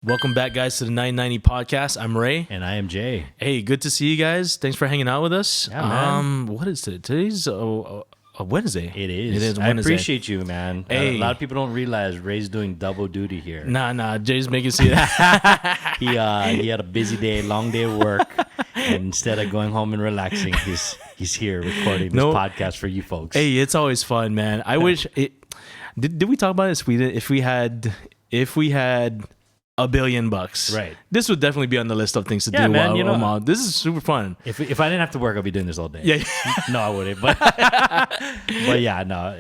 Welcome back, guys, to the 990 podcast. I'm Ray. And I am Jay. Hey, good to see you guys. Thanks for hanging out with us. Yeah, man. What is it? Today's a Wednesday. It is. Wednesday. I appreciate you, man. Hey. A lot of people don't realize Ray's doing double duty here. Nah. Jay's making see that. He had a busy day, long day of work, and instead of going home and relaxing, he's here recording this podcast for you folks. Hey, it's always fun, man. I wish it. Did we talk about this? If we had $1 billion, right? This would definitely be on the list of things to do. Man, while this is super fun. If I didn't have to work, I'd be doing this all day. Yeah. No, I wouldn't. But yeah, no,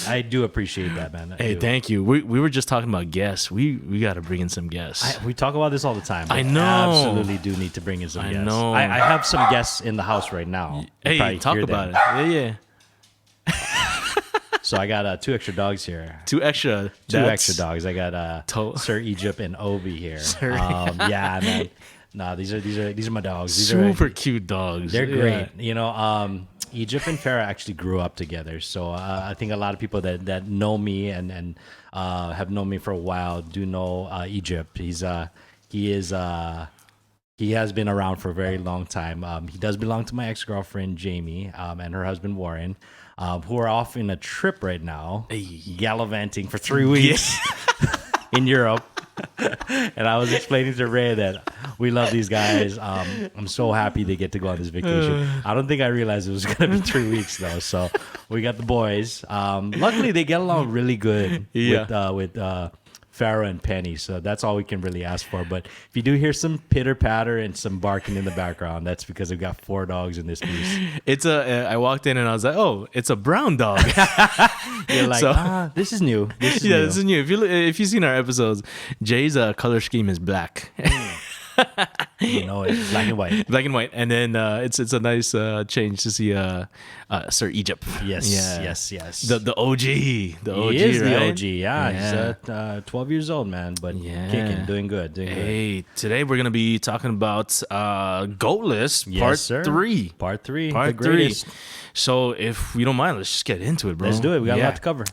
I do appreciate that, man. Hey, thank you. We were just talking about guests. We got to bring in some guests. We talk about this all the time. I know. Absolutely do need to bring in some guests. I know. I have some guests in the house right now. Hey, talk about it. Yeah. So I got 2 extra dogs here. Two extra dogs. I got Sir Egypt and Obi here. Yeah, man. No, these are my dogs. These super cute dogs. They're great. You know, Egypt and Farah actually grew up together. So I think a lot of people that know me and have known me for a while do know Egypt. He has been around for a very long time. He does belong to my ex-girlfriend, Jamie, and her husband, Warren, who are off in a trip right now, gallivanting for 3 weeks in Europe. And I was explaining to Ray that we love these guys. I'm so happy they get to go on this vacation. I don't think I realized it was going to be 3 weeks, though. So we got the boys. Luckily, they get along really good with Farah and Penny, so that's all we can really ask for. But if you do hear some pitter patter and some barking in the background, that's because we've got 4 dogs in this piece. I walked in and I was like, oh, it's a brown dog. You're like, this is new. This is new. If you've seen our episodes, Jay's color scheme is black. You know, it's black and white. Black and white, and then it's a nice change to see Sir Egypt. Yes. The OG, he is the OG. Yeah. He's 12 years old, man, but kicking, doing good. Hey, today we're gonna be talking about Goat List Part 3. Part 3. Part 3. So if we don't mind, let's just get into it, bro. Let's do it. We got a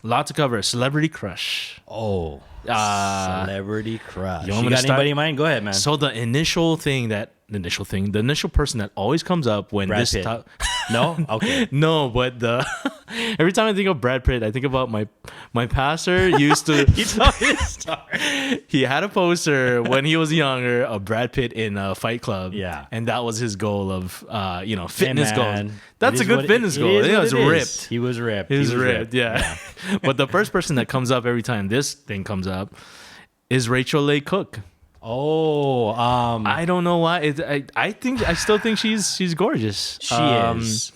lot to cover. Celebrity crush. Oh. Celebrity crush. You got anybody in mind? Go ahead, man. So the initial person that always comes up when Brad Pitt. No? Okay. No, but every time I think of Brad Pitt, I think about my pastor used to. He told me this story. He had a poster when he was younger of Brad Pitt in Fight Club. Yeah. And that was his goal of fitness goals. That's a good fitness goal. He was ripped. He was ripped. He was ripped. Yeah. But the first person that comes up every time this thing comes up is Rachel Leigh Cook. Oh, I don't know why. I still think she's gorgeous. She is.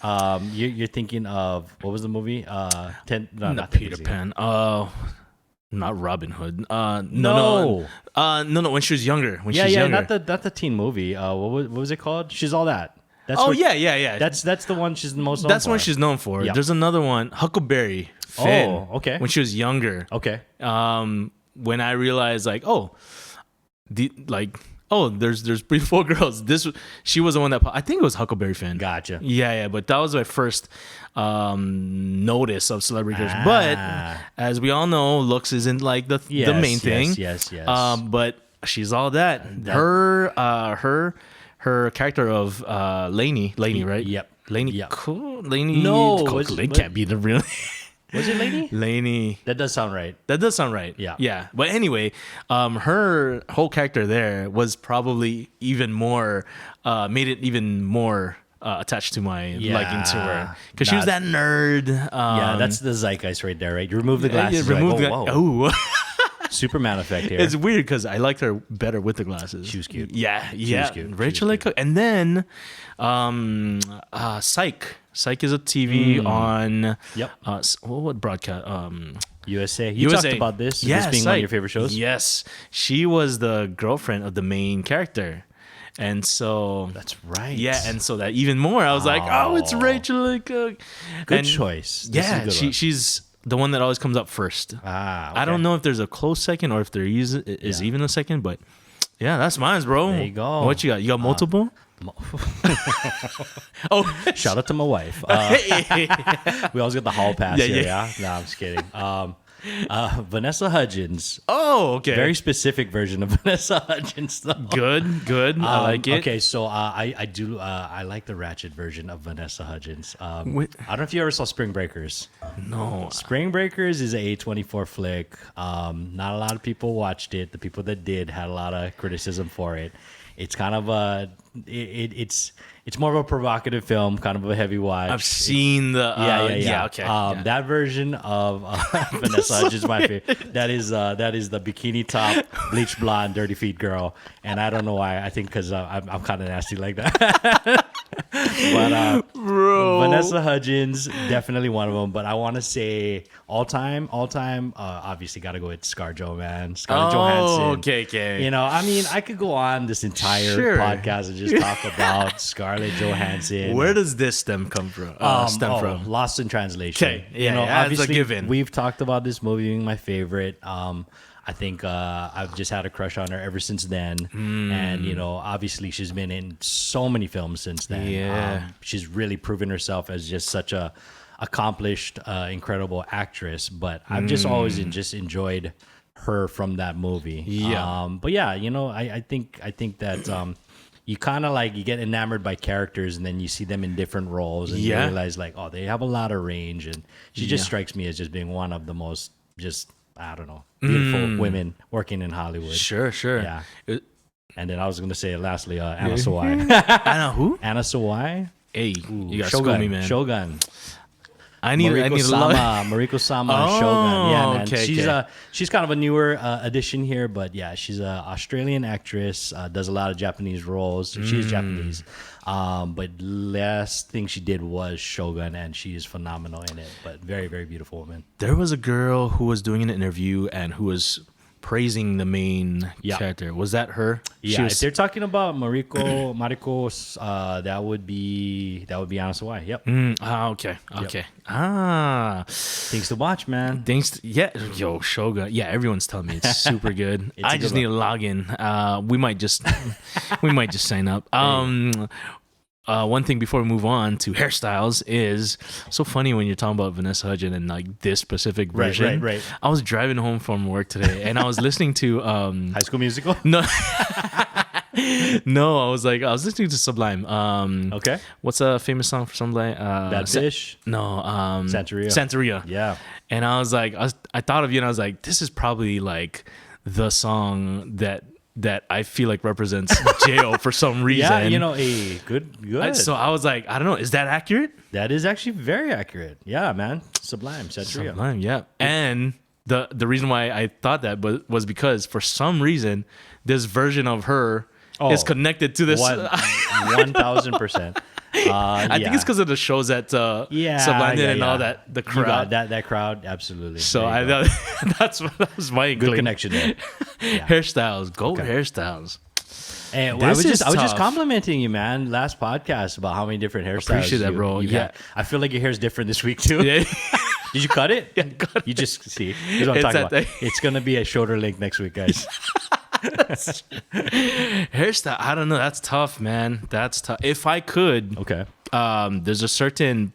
You're thinking of, what was the movie? Not Peter Pan. Not Robin Hood. No. When she was younger. Not the teen movie. What was it called? She's All That. Yeah. That's the one she's the most known for. That's one she's known for. Yep. There's another one, Huckleberry Finn. Oh, okay. When she was younger. Okay. When I realized there's beautiful girls. She was the one that I think it was Huckleberry Finn. Gotcha. Yeah. But that was my first notice of celebrity crush. But as we all know, looks isn't like the main thing. Yes. But she's all that. Her character of Lainey, right? Yep. Lainey. Yep. Cool. Lainey. No, it can't be the real. Was it Lainey? Lainey. That does sound right. Yeah. But anyway, her whole character there was probably even more, made it even more attached to my liking to her. Because she was that nerd. That's the zeitgeist right there, right? You remove the glasses. Oh. Superman effect here. It's weird because I liked her better with the glasses. She was cute. Yeah. She was cute. Rachel Leigh Cook. And then Psych. Psych is a TV on what broadcast? USA. You talked about this. This being one of your favorite shows. Yes, she was the girlfriend of the main character, and so that's right. Yeah, and so that even more, I was like, oh, it's Rachel Leigh Cook. Good choice. She's the one that always comes up first. Okay. I don't know if there's a close second or if there is even a second, but yeah, that's mine, bro. There you go. What you got? You got multiple? Shout out to my wife. We always get the hall pass here. Yeah. No, I'm just kidding. Vanessa Hudgens. Oh, okay. Very specific version of Vanessa Hudgens, though. Good. I like it. Okay, so I like the ratchet version of Vanessa Hudgens. I don't know if you ever saw Spring Breakers. No. Spring Breakers is a A24 flick. Not a lot of people watched it. The people that did had a lot of criticism for it. It's kind of it's more of a provocative film, kind of a heavy watch. I've seen the yeah. Okay. That version of Vanessa Hudgens is my favorite. That is the bikini top, bleach blonde, dirty feet girl, and I don't know why. I think because I'm kind of nasty like that. But Bro, Vanessa Hudgens, definitely one of them. But I want to say all time. Obviously, got to go with ScarJo, man. Scarlett Johansson. Okay. You know, I mean, I could go on this entire podcast and just talk about Scarlett Johansson. Where does this stem from? Lost in Translation. Okay, yeah, obviously, it's a given. We've talked about this movie being my favorite. I think I've just had a crush on her ever since then. And, you know, obviously she's been in so many films since then. Yeah. She's really proven herself as just such a accomplished, incredible actress. But I've just always just enjoyed her from that movie. Yeah. But yeah, you know, I think that you kind of like, you get enamored by characters and then you see them in different roles and you realize like, oh, they have a lot of range. And she just strikes me as just being one of the most just, I don't know, beautiful women working in Hollywood. Sure. Yeah. And then I was going to say, lastly, Anna Sawai. Anna who? Anna Sawai. Hey, you got to Shogun, school me, man. Shogun. I need a lot. Mariko Sama Shogun. Yeah, man. Okay, She's kind of a newer addition here, but yeah, she's an Australian actress, does a lot of Japanese roles. She's Japanese. But last thing she did was Shogun, and she is phenomenal in it. But very, very beautiful woman. There was a girl who was doing an interview and who was praising the main character. Was that her? Yeah, if they're talking about Mariko, that would be Anna Sawai. Yep. Okay. Yep. Things to watch, man. Yo, Shogun. Yeah, everyone's telling me it's super good. I just need to log in. We might just sign up. One thing before we move on to hairstyles is so funny when you're talking about Vanessa Hudgens and like this specific version. Right. I was driving home from work today and I was listening to High School Musical. No, I was listening to Sublime. Okay. What's a famous song for Sublime? Bad Fish. No, Santeria. Yeah. And I was like, I thought of you and I was like, this is probably like the song that I feel like represents jail for some reason. Yeah, you know, good. So I was like, I don't know, is that accurate? That is actually very accurate. Yeah, man. Sublime, Santeria. Sublime, yeah. And the reason why I thought that was because for some reason this version of her is connected to this 1000%. I think it's because of the shows that Sublime did and all that. The crowd, that crowd, absolutely. So that was my good connection there. Yeah. Hairstyles, hairstyles. Hey, I was just complimenting you, man. Last podcast about how many different hairstyles. Appreciate that, bro. Yeah, I feel like your hair's different this week too. Yeah. Did you cut it? Yeah, cut it. You just see. Here's what I'm talking about. It's gonna be a shoulder length next week, guys. Hairstyle, I don't know. That's tough, man. That's tough. If I could, there's a certain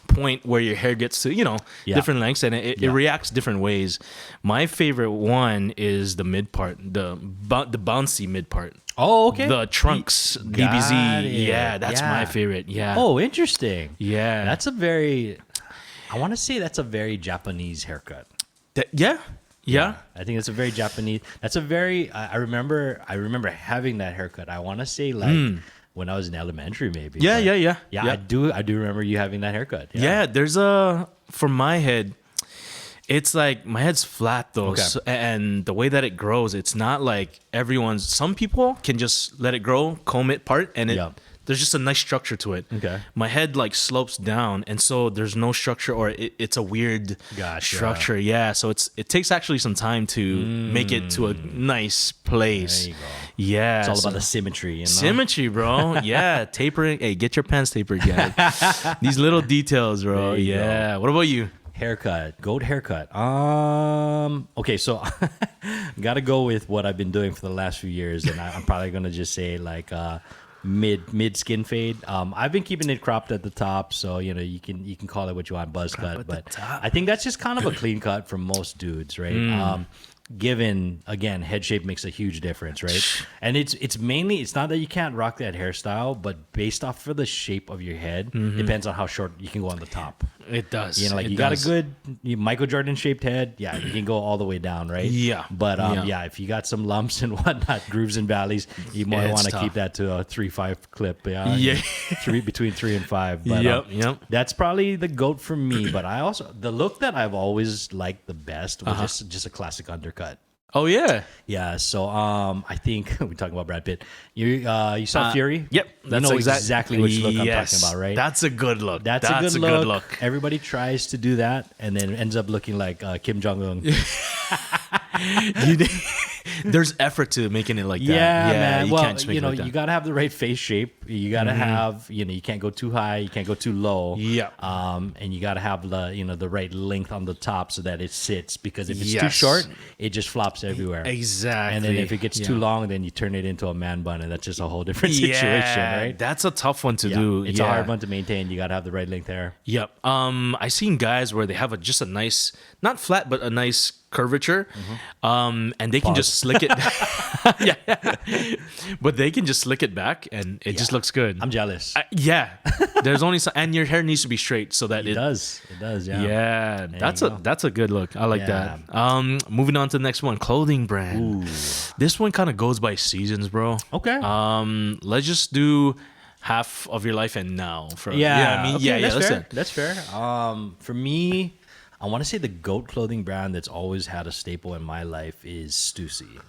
point where your hair gets to, different lengths and it reacts different ways. My favorite one is the mid part, the bouncy mid part. Oh, okay. The trunks, DBZ. Yeah, that's my favorite. Yeah. Oh, interesting. Yeah. I want to say that's a very Japanese haircut. Yeah. I think it's a very Japanese. That's a very. I remember having that haircut. I want to say like when I was in elementary, maybe. Yeah. I do remember you having that haircut. Yeah. There's for my head, it's like my head's flat though, and the way that it grows, it's not like some people can just let it grow, comb it part, and there's just a nice structure to it. Okay. My head like slopes down, and so there's no structure, or it's a weird structure. Yeah. So it takes actually some time to make it to a nice place. There you go. Yeah. It's all about the symmetry, Symmetry, bro. Yeah. Tapering. Hey, get your pants tapered, guys. These little details, bro. Yeah. What about you? Haircut, goat haircut. Okay, so gotta go with what I've been doing for the last few years, and I'm probably gonna just say like mid skin fade. I've been keeping it cropped at the top, so you can call it what you want, buzz cut. But I think that's just kind of a clean cut for most dudes, right? Given again, head shape makes a huge difference, right? And it's mainly, it's not that you can't rock that hairstyle, but based off of the shape of your head, depends on how short you can go on the top. It does. You got a good Michael Jordan shaped head, yeah, you can go all the way down, right? Yeah. But if you got some lumps and whatnot, grooves and valleys, you might want to keep that to a 3-5 clip. Yeah. Between 3 and 5. But that's probably the GOAT for me. But I also, the look that I've always liked the best was just a classic undercut. Oh yeah, yeah. So I think we talking about Brad Pitt. You saw Fury? Yep, that's exactly which look I'm talking about, right? That's a good look. That's a good look. Everybody tries to do that, and then ends up looking like Kim Jong Un. There's effort to making it like that. Yeah, man. You well, can't just make it like that. You gotta have the right face shape. You gotta have, you can't go too high, you can't go too low. Yeah. And you gotta have the right length on the top so that it sits. Because if it's too short, it just flops everywhere. Exactly. And then if it gets too long, then you turn it into a man bun, and that's just a whole different situation, right? That's a tough one to do. It's a hard one to maintain. You gotta have the right length hair. Yep. I seen guys where they have just a nice, not flat, but a nice curvature, and they can just slick it. But they can just slick it back, and it just looks good. I'm jealous. There's only some, and your hair needs to be straight so that it does. Yeah. That's a good look. I like that. Moving on to the next one, clothing brand. Ooh. This one kind of goes by seasons, bro. Okay. Let's just do half of your life and now. That's fair. For me, I want to say the GOAT clothing brand that's always had a staple in my life is Stussy.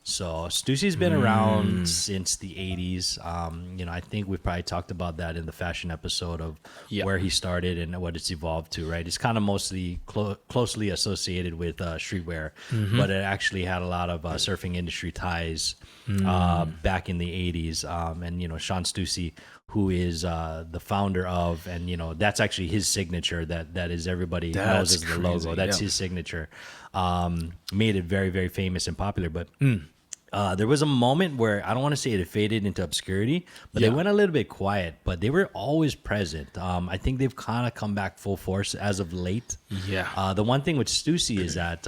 So Stussy's been around since the 80s. I think we've probably talked about that in the fashion episode of where he started and what it's evolved to, right? It's kind of mostly closely associated with streetwear, but it actually had a lot of surfing industry ties back in the 80s. And Sean Stussy, who is the founder of, and that's actually his signature. That is everybody knows as the logo. That's his signature. Made it very, very famous and popular. But there was a moment where I don't want to say it faded into obscurity, but they went a little bit quiet. But they were always present. I think they've kind of come back full force as of late. Yeah. The one thing with Stussy is that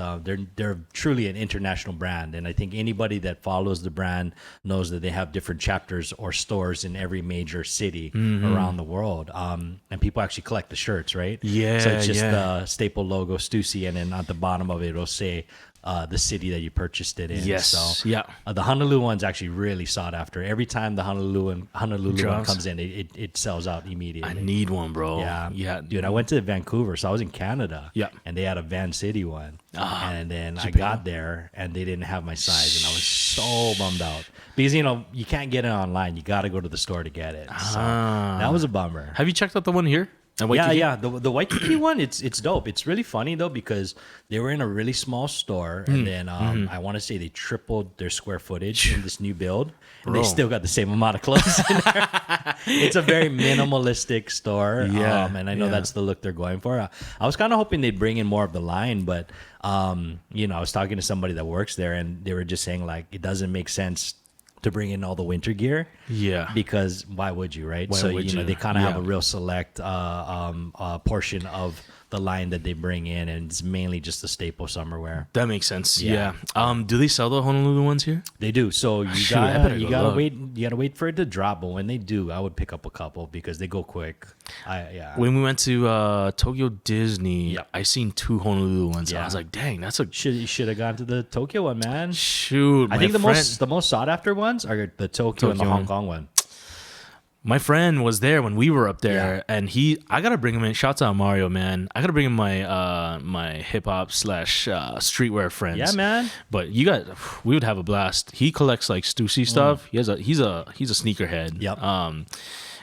they're truly an international brand, and I think anybody that follows the brand knows that they have different chapters or stores in every major city around the world. And people actually collect the shirts, right? Yeah. So it's just the staple logo Stussy, and then at the bottom of it, it'll say the city that you purchased it in. Yes. So yeah. The Honolulu one's actually really sought after. Every time the Honolulu one comes in, it sells out immediately. I need one, bro. Yeah. Dude, I went to Vancouver, so I was in Canada. Yeah. And they had a Van City one. And then I got there and they didn't have my size, and I was so bummed out. Because you can't get it online. You got to go to the store to get it. So that was a bummer. Have you checked out the one here? Yeah. The Waikiki one, it's dope. It's really funny though, because they were in a really small store, and then I want to say they tripled their square footage in this new build, and they still got the same amount of clothes in there. It's a very minimalistic store, and I know that's the look they're going for. I was kind of hoping they'd bring in more of the line, but I was talking to somebody that works there, and they were just saying like it doesn't make sense to bring in all the winter gear. Yeah. Because why would you, right? They kind of have a real select portion of the line that they bring in, and it's mainly just the staple summer wear. That makes sense. Yeah. Do they sell the Honolulu ones here? They do. So you gotta wait for it to drop, but when they do, I would pick up a couple because they go quick. When we went to Tokyo Disney, I seen 2 Honolulu ones. I was like, dang, that's a you should have gone to the Tokyo one, man. Shoot. I think the most sought after ones are the Tokyo and the Hong Kong one. My friend was there when we were up there, and I gotta bring him in. Shouts out Mario, man. I gotta bring in my my hip hop / streetwear friends. Yeah, man. But we would have a blast. He collects like Stussy stuff. He's a sneakerhead. Yep.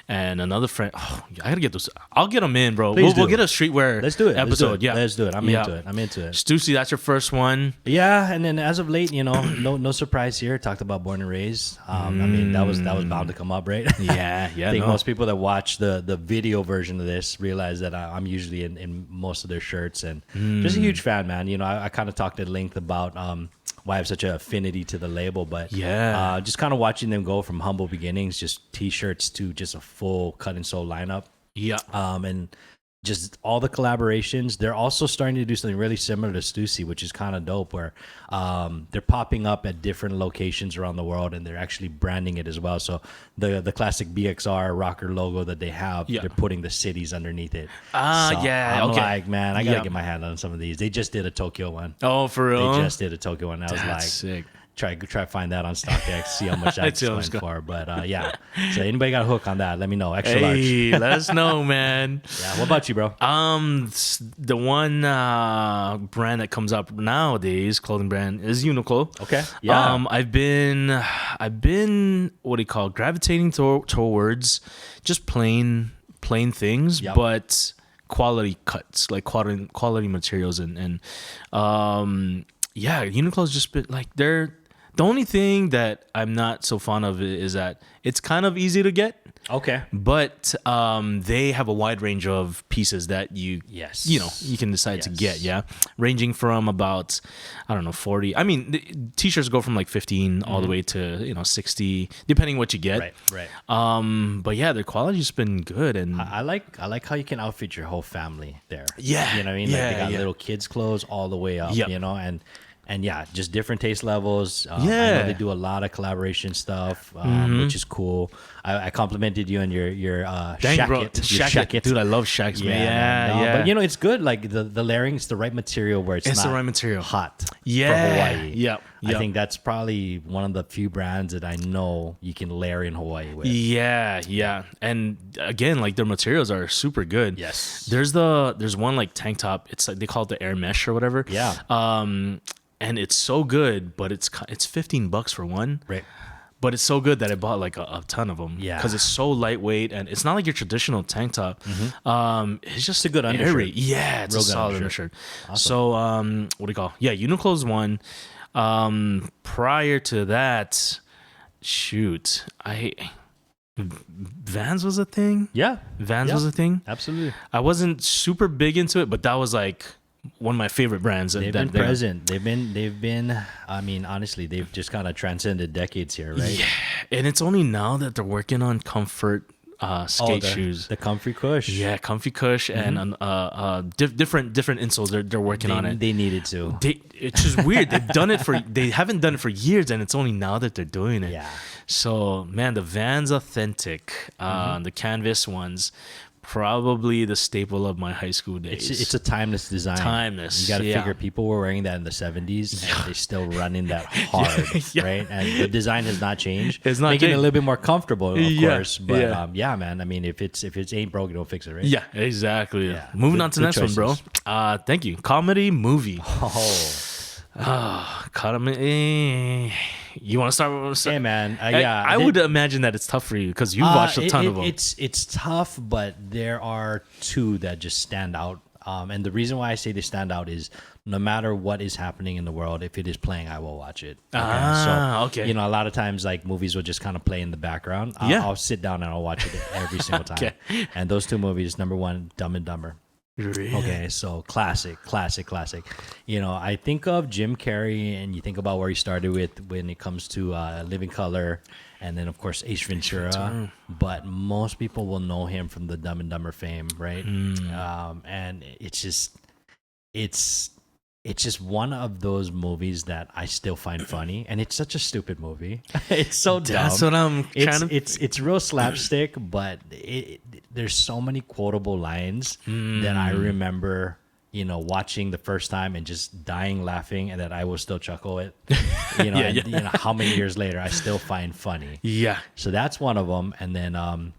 And another friend, I gotta get those. I'll get them in, bro. We'll get a streetwear episode. Let's do it. I'm into it. Stussy, that's your first one. Yeah, and then as of late, no surprise here. Talked about Born and Raised. I mean, that was bound to come up, right? Yeah. I think most people that watch the video version of this realize that I'm usually in most of their shirts, and just a huge fan, man. I kind of talked at length about why I have such an affinity to the label. But Yeah. just kind of watching them go from humble beginnings, just T-shirts to just a full cut and sew lineup. Yeah. And just all the collaborations. They're also starting to do something really similar to Stussy, which is kind of dope, where they're popping up at different locations around the world, and they're actually branding it as well. So the classic BXR rocker logo that they have, Yeah. they're putting the cities underneath it. Yeah. I'm Okay. like, man, I gotta Yeah. get my hand on some of these. They just did a Tokyo one. Oh, for real? They just did a Tokyo one. I was That's like, sick. try to find that on StockX, see how much that's See how going much go- for. But yeah, so anybody got a hook on that? Let me know. Extra large. Hey, let us know, man. Yeah. What about you, bro? The one brand that comes up nowadays, clothing brand, is Uniqlo. Okay. Yeah. I've been what do you call, gravitating towards just plain things, Yep. but quality cuts, like quality materials, and yeah, Uniqlo's just been like, they're the only thing that I'm not so fond of is that it's kind of easy to get. Okay. But they have a wide range of pieces that you can decide to get, yeah, ranging from about, I don't know, 40. I mean, the t-shirts go from like 15 all the way to 60, depending what you get. Right. But yeah, their quality's been good, and I like how you can outfit your whole family there. Yeah. You know what I mean? Yeah, Like they got yeah. little kids' clothes all the way up. Yep. And yeah, just different taste levels. I know Yeah. they do a lot of collaboration stuff, which is cool. I complimented you on your dang, bro, shacket. Your Shacket. Dude, I love Shacks, man. man. No, Yeah. But it's good. Like the layering, it's the right material where it's It's not the right material. hot Yeah. for Hawaii. Yep. I think that's probably one of the few brands that I know you can layer in Hawaii with. Yeah. And again, like, their materials are super good. Yes. There's one like tank top. It's like, they call it the air mesh or whatever. Yeah. And it's so good, but it's $15 for one. Right. But it's so good that I bought like a ton of them. Yeah. Because it's so lightweight, and it's not like your traditional tank top. It's just a good undershirt. airy. Yeah, it's Real a good solid undershirt. undershirt. So what do you call? Yeah, Uniqlo's one. Prior to that, shoot, Vans was a thing. Yeah. Vans Yeah. was a thing. Absolutely. I wasn't super big into it, but that was like one of my favorite brands. They've been present. They've been. I mean, honestly, they've just kind of transcended decades here, right? Yeah, and it's only now that they're working on comfort skate the, shoes. The Comfy Cush. Yeah, comfy cush and different insoles. They're working on it. They needed to. It's just weird. They haven't done it for years, and it's only now that they're doing it. Yeah. So man, the Vans Authentic, the canvas ones, probably the staple of my high school days. It's a timeless design. Timeless, You got to yeah. figure people were wearing that in the 70s and they're still running that hard, right? And the design has not changed. It's not making it a changed. little bit more comfortable, of Yeah, course. But yeah. yeah, man. I mean, if it ain't broke, don't fix it, right? Yeah, exactly. Yeah. Moving Good- on to the good next one, bro. Thank you. Comedy movie. Oh, Comedy. You want to start? hey, man. Yeah, I would imagine that it's tough for you because you've watched a ton of them. It's tough, but there are two that just stand out. And the reason why I say they stand out is no matter what is happening in the world, if it is playing, I will watch it. Okay. A lot of times, like, movies will just kind of play in the background. I'll sit down and I'll watch it every single time. Okay. And those two movies, number one, Dumb and Dumber. Really? Okay, so classic. I think of Jim Carrey, and you think about where he started with when it comes to Living Color, and then of course Ace Ventura. But most people will know him from the Dumb and Dumber fame, right? And it's just one of those movies that I still find funny, and it's such a stupid movie. It's so dumb. That's what I'm trying to. It's real slapstick, but there's so many quotable lines that I remember, watching the first time and just dying laughing, and that I will still chuckle at. How many years later I still find funny. Yeah. So that's one of them, and then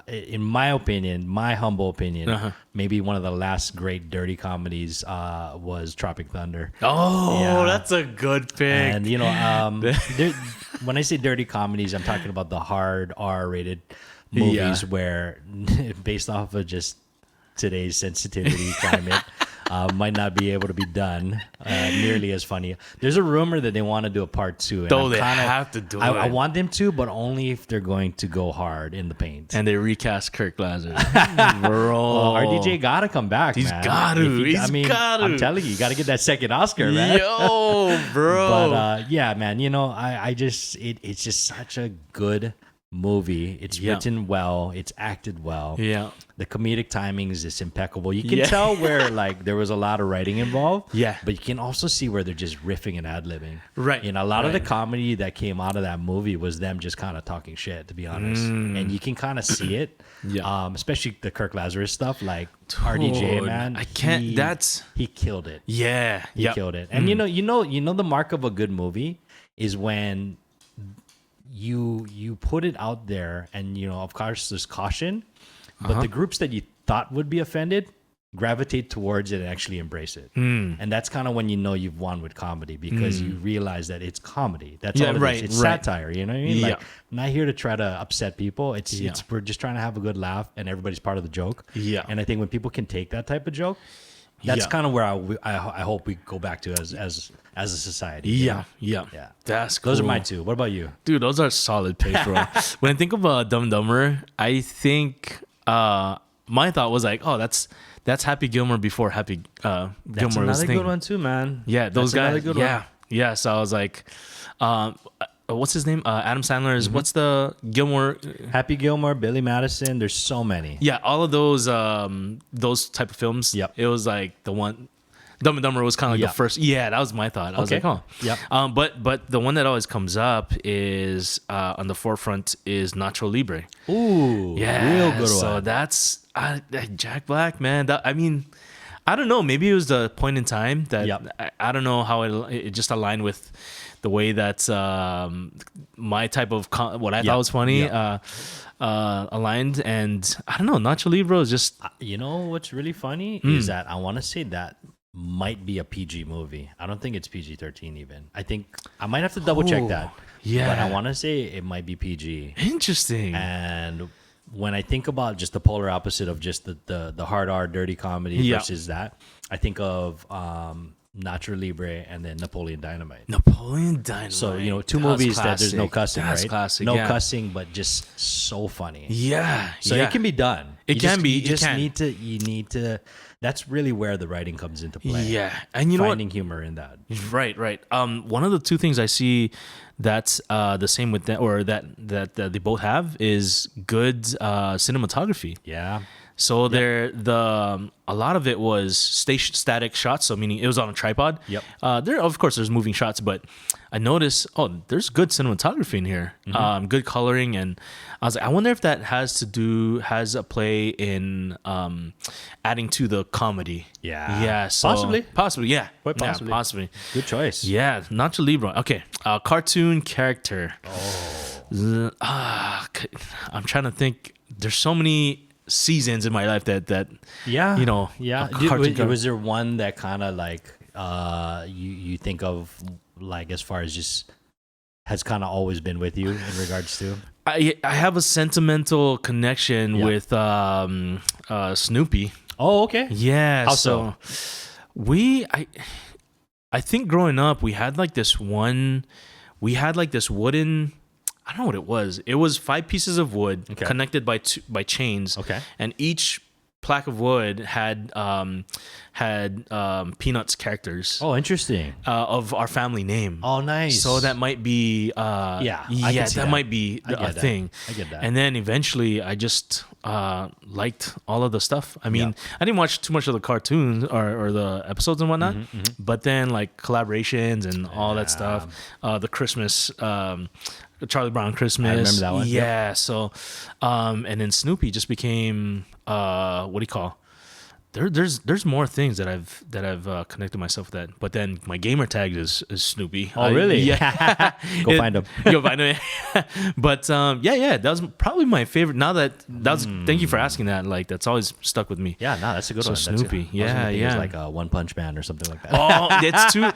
in my opinion, my humble opinion, maybe one of the last great dirty comedies was Tropic Thunder. Oh, Yeah. that's a good pick. And when I say dirty comedies, I'm talking about the hard R-rated movies where, based off of just today's sensitivity climate, might not be able to be done nearly as funny. There's a rumor that they want to do a part 2. And Though they have to do it. I want them to, but only if they're going to go hard in the paint. And they recast Kirk Lazarus. Bro. RDJ gotta come back, He's man. got to. I'm telling you, you got to get that second Oscar, man. Yo, bro. But yeah, man, I just it's just such a good movie. It's written well, it's acted well. Yeah. The comedic timing is just impeccable. You can tell where there was a lot of writing involved. Yeah. But you can also see where they're just riffing and ad-libbing. Right. A lot of the comedy that came out of that movie was them just kind of talking shit, to be honest. And you can kind of see it. Yeah. Especially the Kirk Lazarus stuff, like RDJ, man. I can't. He killed it. Yeah. He killed it. And you know the mark of a good movie is when you put it out there, and of course there's caution, but the groups that you thought would be offended gravitate towards it and actually embrace it. And that's kind of when you've won with comedy, because you realize that it's comedy. That's all it is. It's satire. You know what I mean? Like, I'm not here to try to upset people. It's we're just trying to have a good laugh, and everybody's part of the joke. Yeah. And I think when people can take that type of joke, that's kind of where I hope we go back to as a society. Yeah. That's cool. Those are my two. What about you? Dude, those are solid picks, bro. When I think of Dumb and Dumber, I think my thought was like, oh, that's Happy Gilmore before Happy Gilmore was another good one too, man. Yeah, those guys. Yeah. So I was like, what's his name? Adam Sandler's. What's the Gilmore? Happy Gilmore, Billy Madison. There's so many. Yeah, all of those type of films. Yep. It was like the one. Dumb and Dumber was kind of like the first. Yeah, that was my thought. I was like, oh, yep. But the one that always comes up is on the forefront is Nacho Libre. Ooh, yeah, real good one. So that's Jack Black, man. I mean, I don't know. Maybe it was the point in time that I don't know how it just aligned with the way that my type of what I thought was funny aligned, and I don't know. Nacho Libre is just. What's really funny is that I want to say that might be a PG movie. I don't think it's PG-13 even. I think I might have to double check that. Yeah, but I want to say it might be PG. Interesting. And when I think about just the polar opposite of just the hard R dirty comedy versus that, I think of Nacho Libre and then Napoleon Dynamite. So two movies that there's no cussing, that's right? Classic, no cussing, but just so funny. Yeah. So it can be done. It can be. You need to. That's really where the writing comes into play. Yeah, and finding humor in that. Right. One of the two things I see that's the same with that, or that they both have, is good cinematography. Yeah. So a lot of it was static shots. So meaning it was on a tripod. Yep. There's moving shots, but I noticed, there's good cinematography in here. Good coloring, and I was like, I wonder if that has a play in adding to the comedy. Yeah. Yeah. So possibly. Yeah. Quite possibly. Yeah, possibly. Good choice. Yeah. Nacho Libre. Okay. Cartoon character. I'm trying to think. There's so many seasons in my life that was there one that kind of like you think of, like, as far as just has kind of always been with you in regards to? I have a sentimental connection with Snoopy. Oh, okay. Yeah. How so? I think growing up we had like this wooden, I don't know what it was. It was 5 pieces of wood connected by chains. Okay. And each plaque of wood had Peanuts characters. Oh, interesting. Of our family name. Oh, nice. So that might be that might be a thing. I get that. And then eventually I just liked all of the stuff. I mean, I didn't watch too much of the cartoons or the episodes and whatnot, but then like collaborations and all that stuff. The Christmas Charlie Brown Christmas. I remember that one. Yeah. So and then Snoopy just became what do you call? There's more things that I've connected myself with that, but then my gamer tag is Snoopy. Oh, really? Yeah. Go find him. Go find him. But that was probably my favorite. Thank you for asking that. Like, that's always stuck with me. Yeah, no, that's a good one. Snoopy. It was like a One Punch Man or something like that. Oh, it's too.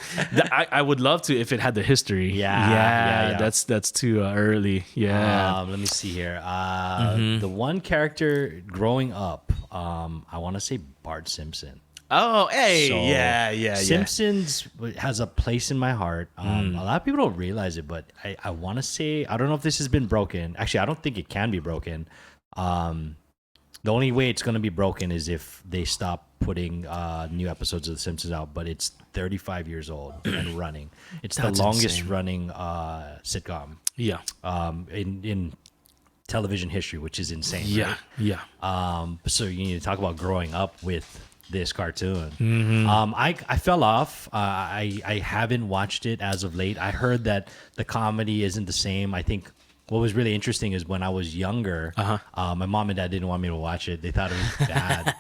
I would love to if it had the history. Yeah. That's too early. Yeah. Let me see here. The one character growing up, I want to say Bart Simpson. Oh, hey, So, yeah. Simpsons has a place in my heart. A lot of people don't realize it, but I want to say, I don't know if this has been broken. Actually, I don't think it can be broken. The only way it's going to be broken is if they stop putting new episodes of The Simpsons out, but it's 35 years old and running. It's the longest running sitcom in television history, which is insane. Yeah, right? yeah. So you need to talk about growing up with this cartoon. Mm-hmm. I fell off. I haven't watched it as of late. I heard that the comedy isn't the same. I think what was really interesting is when I was younger, my mom and dad didn't want me to watch it. They thought it was bad.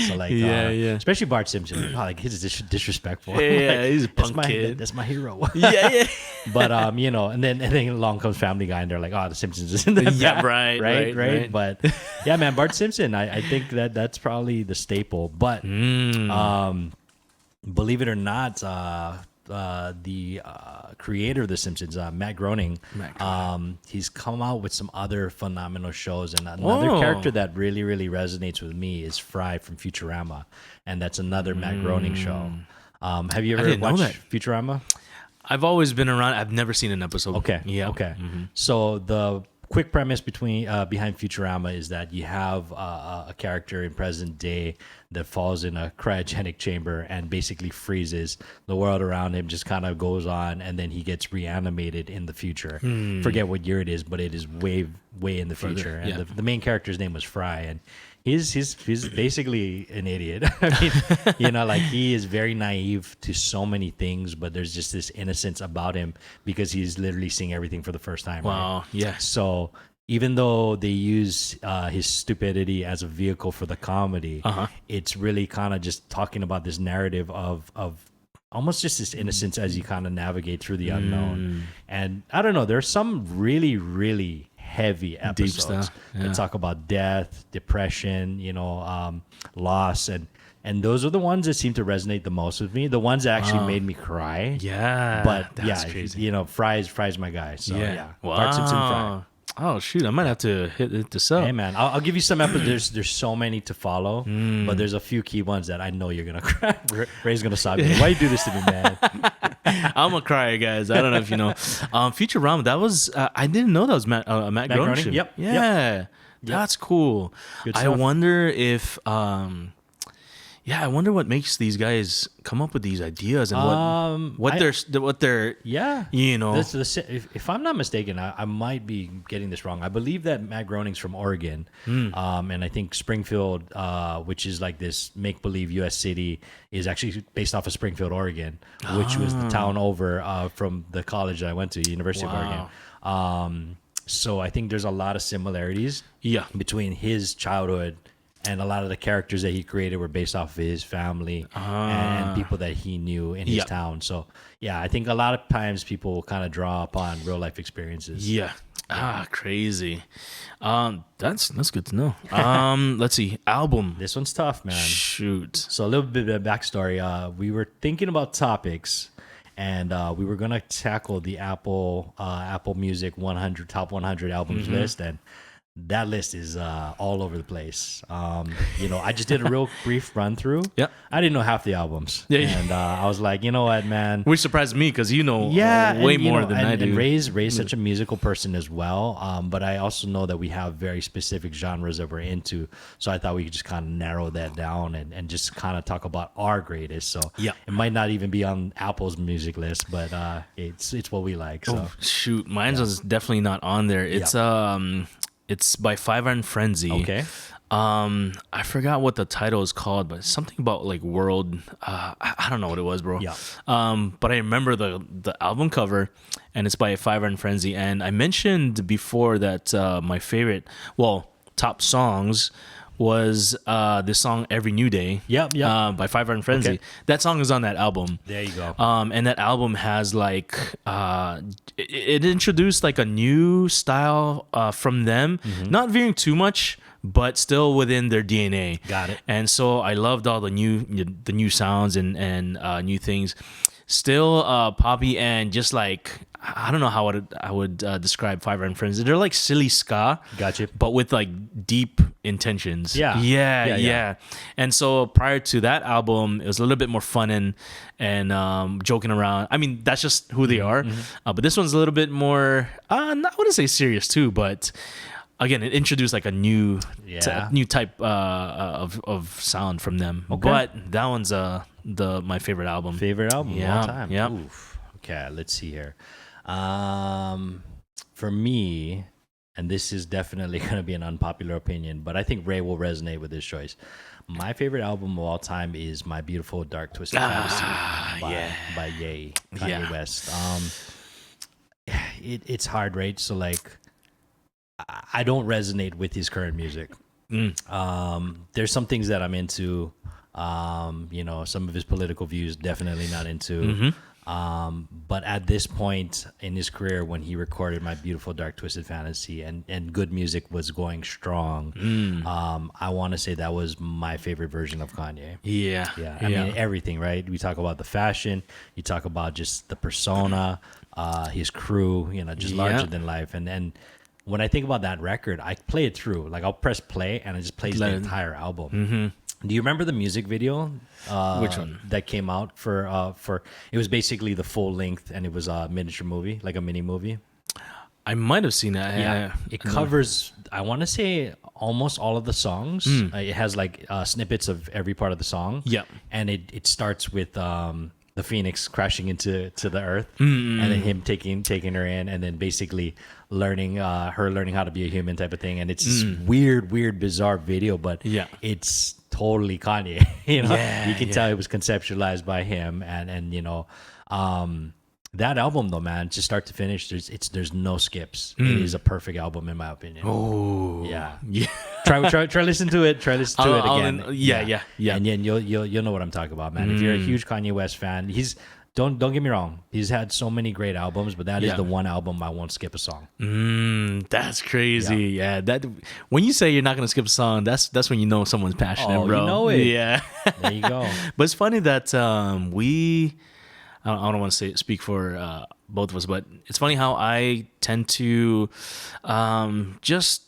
So like, especially Bart Simpson. Like he's disrespectful. Yeah, he's a punk kid. That's my hero. Yeah. But you know, and then along comes Family Guy, and they're like, oh, The Simpsons isn't that bad. Right. But yeah, man, Bart Simpson. I think that's probably the staple. But believe it or not, the creator of The Simpsons, Matt Groening, he's come out with some other phenomenal shows, and another character that really resonates with me is Fry from Futurama, and that's another Matt Groening show. Have you ever watched Futurama? I've always been around. I've never seen an episode. Okay. So the quick premise behind Futurama is that you have a character in present day that falls in a cryogenic chamber and basically freezes. The world around him just kind of goes on, and then he gets reanimated in the future. Forget what year it is, but it is way in the future. And the main character's name was Fry, and he's basically an idiot. I mean, you know, like he is very naive to so many things, but there's just this innocence about him because he's literally seeing everything for the first time. Wow. Right? Yeah. So even though they use his stupidity as a vehicle for the comedy, it's really kind of just talking about this narrative of almost just this innocence as you kind of navigate through the unknown. And I don't know, there's some really heavy episodes that talk about death, depression, you know, loss, and those are the ones that seem to resonate the most with me. The ones that actually made me cry. Yeah, but that's crazy. You know, Fry's my guy. So Wow. Bart Simpson, Fry. Oh shoot, I might have to hit this up. Hey man, I'll give you some episodes. There's so many to follow, but there's a few key ones that I know you're gonna cry. Ray's gonna stop me. Why you do this to me, man? I'm a crier, guys. I don't know if you know. Futurama. That was I didn't know that was Matt Groening. Yep. Yeah, that's cool. I wonder if I wonder what makes these guys come up with these ideas and what they're you know. If I'm not mistaken, I might be getting this wrong. I believe that Matt Groening's from Oregon, and I think Springfield, which is like this make-believe U.S. city, is actually based off of Springfield, Oregon, which was the town over from the college that I went to, University of Oregon. So I think there's a lot of similarities between his childhood and a lot of the characters that he created were based off of his family and people that he knew in his town. So, yeah, I think a lot of times people will kind of draw upon real life experiences. Yeah. Crazy. That's good to know. Let's see. Album. This one's tough, man. Shoot. So a little bit of backstory. We were thinking about topics, and we were gonna tackle the Apple Music 100 top 100 albums list, and that list is all over the place. You know, I just did a real brief run through. Yeah, I didn't know half the albums. And I was like, you know what, man? Which surprised me because you know way more than I do. And Ray's such a musical person as well. But I also know that we have very specific genres that we're into. So I thought we could just kind of narrow that down and just kind of talk about our greatest. So it might not even be on Apple's music list, but it's what we like. So shoot, mine was definitely not on there. It's by Five Iron Frenzy. Okay. I forgot what the title is called, but something about like world. I don't know what it was, bro. Yeah. But I remember the album cover, and it's by Five Iron Frenzy. And I mentioned before that my favorite, top songs was this song "Every New Day." By Five Iron Frenzy. Okay. That song is on that album. There you go. And that album has like it introduced like a new style from them, not veering too much, but still within their DNA. Got it. And so I loved all the new sounds and new things. Still poppy and just like I don't know how I would describe Five Iron Frenzy. They're like silly ska. Gotcha. But with like deep intentions. Yeah. Yeah. And so prior to that album, it was a little bit more fun and joking around. I mean, that's just who they are. But this one's a little bit more, I wouldn't say serious too, but again, it introduced like a new type of sound from them. Okay. But that one's my favorite album. Favorite album of all time. Yeah. Oof. Okay, let's see here. For me, and this is definitely going to be an unpopular opinion, but I think Ray will resonate with this choice. My favorite album of all time is My Beautiful Dark Twisted Fantasy by Kanye West. It's hard, right? So like, I don't resonate with his current music. There's some things that I'm into. Some of his political views, definitely not into. But at this point in his career, when he recorded My Beautiful Dark Twisted Fantasy and good music was going strong, I want to say that was my favorite version of Kanye. Yeah. I mean, everything, right? We talk about the fashion, you talk about just the persona, his crew, just larger than life. And when I think about that record, I play it through. Like, I'll press play and it just plays the entire album. Do you remember the music video? Which one? That came out for it was basically the full length, and it was a miniature movie, like a mini movie. I might have seen that. Yeah. It covers, I want to say, almost all of the songs. It has like snippets of every part of the song. Yeah. And it starts with the Phoenix crashing into the earth, and then him taking her in, and then basically learning how to be a human type of thing. And it's this weird, bizarre video, but it's totally Kanye. You can tell it was conceptualized by him, and that album though, man, just start to finish, there's no skips. It is a perfect album in my opinion. Oh yeah. Try listen to it. Try listen to it again. Yeah. And then you'll know what I'm talking about, man. If you're a huge Kanye West fan, don't get me wrong, he's had so many great albums, but that is the one album I won't skip a song. That's crazy. Yeah. That when you say you're not gonna skip a song, that's when you know someone's passionate, bro. You know it. Yeah. There you go. But it's funny that I don't want to speak for both of us, but it's funny how I tend to just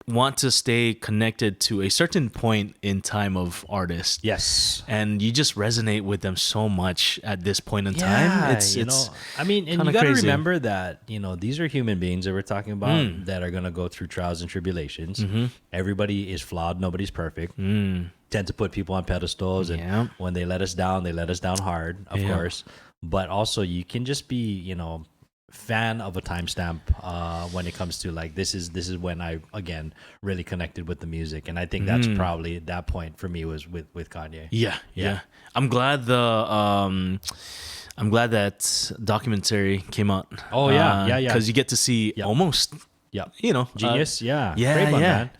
want to stay connected to a certain point in time of artists. Yes. And you just resonate with them so much at this point in time. It's I mean, and you got to remember that, these are human beings that we're talking about that are going to go through trials and tribulations. Everybody is flawed. Nobody's perfect. Tend to put people on pedestals, and when they let us down hard, of course. But also, you can just be, fan of a timestamp when it comes to like this is when I again really connected with the music, and I think that's probably that point for me was with Kanye. Yeah. I'm glad that documentary came out. Oh yeah, because you get to see almost. Yeah, Genius. Great one, man.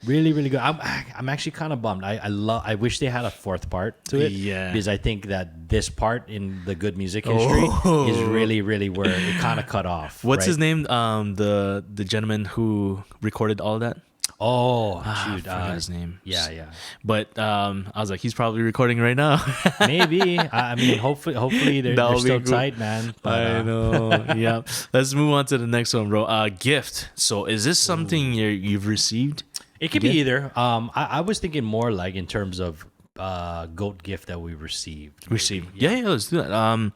Really, really good. I'm actually kind of bummed. I wish they had a fourth part to it. Yeah, because I think that this part in the good music history is really, really where it kind of cut off. What's his name? The gentleman who recorded all of that. Oh, shoot, I forgot his name. Yeah. But I was like, he's probably recording right now. Maybe. I mean, hopefully they're still tight, man. But, I know. Yeah. Let's move on to the next one, bro. Gift. So, is this something you've received? It could be either. I was thinking more like in terms of GOAT gift that we received. Yeah. Let's do that.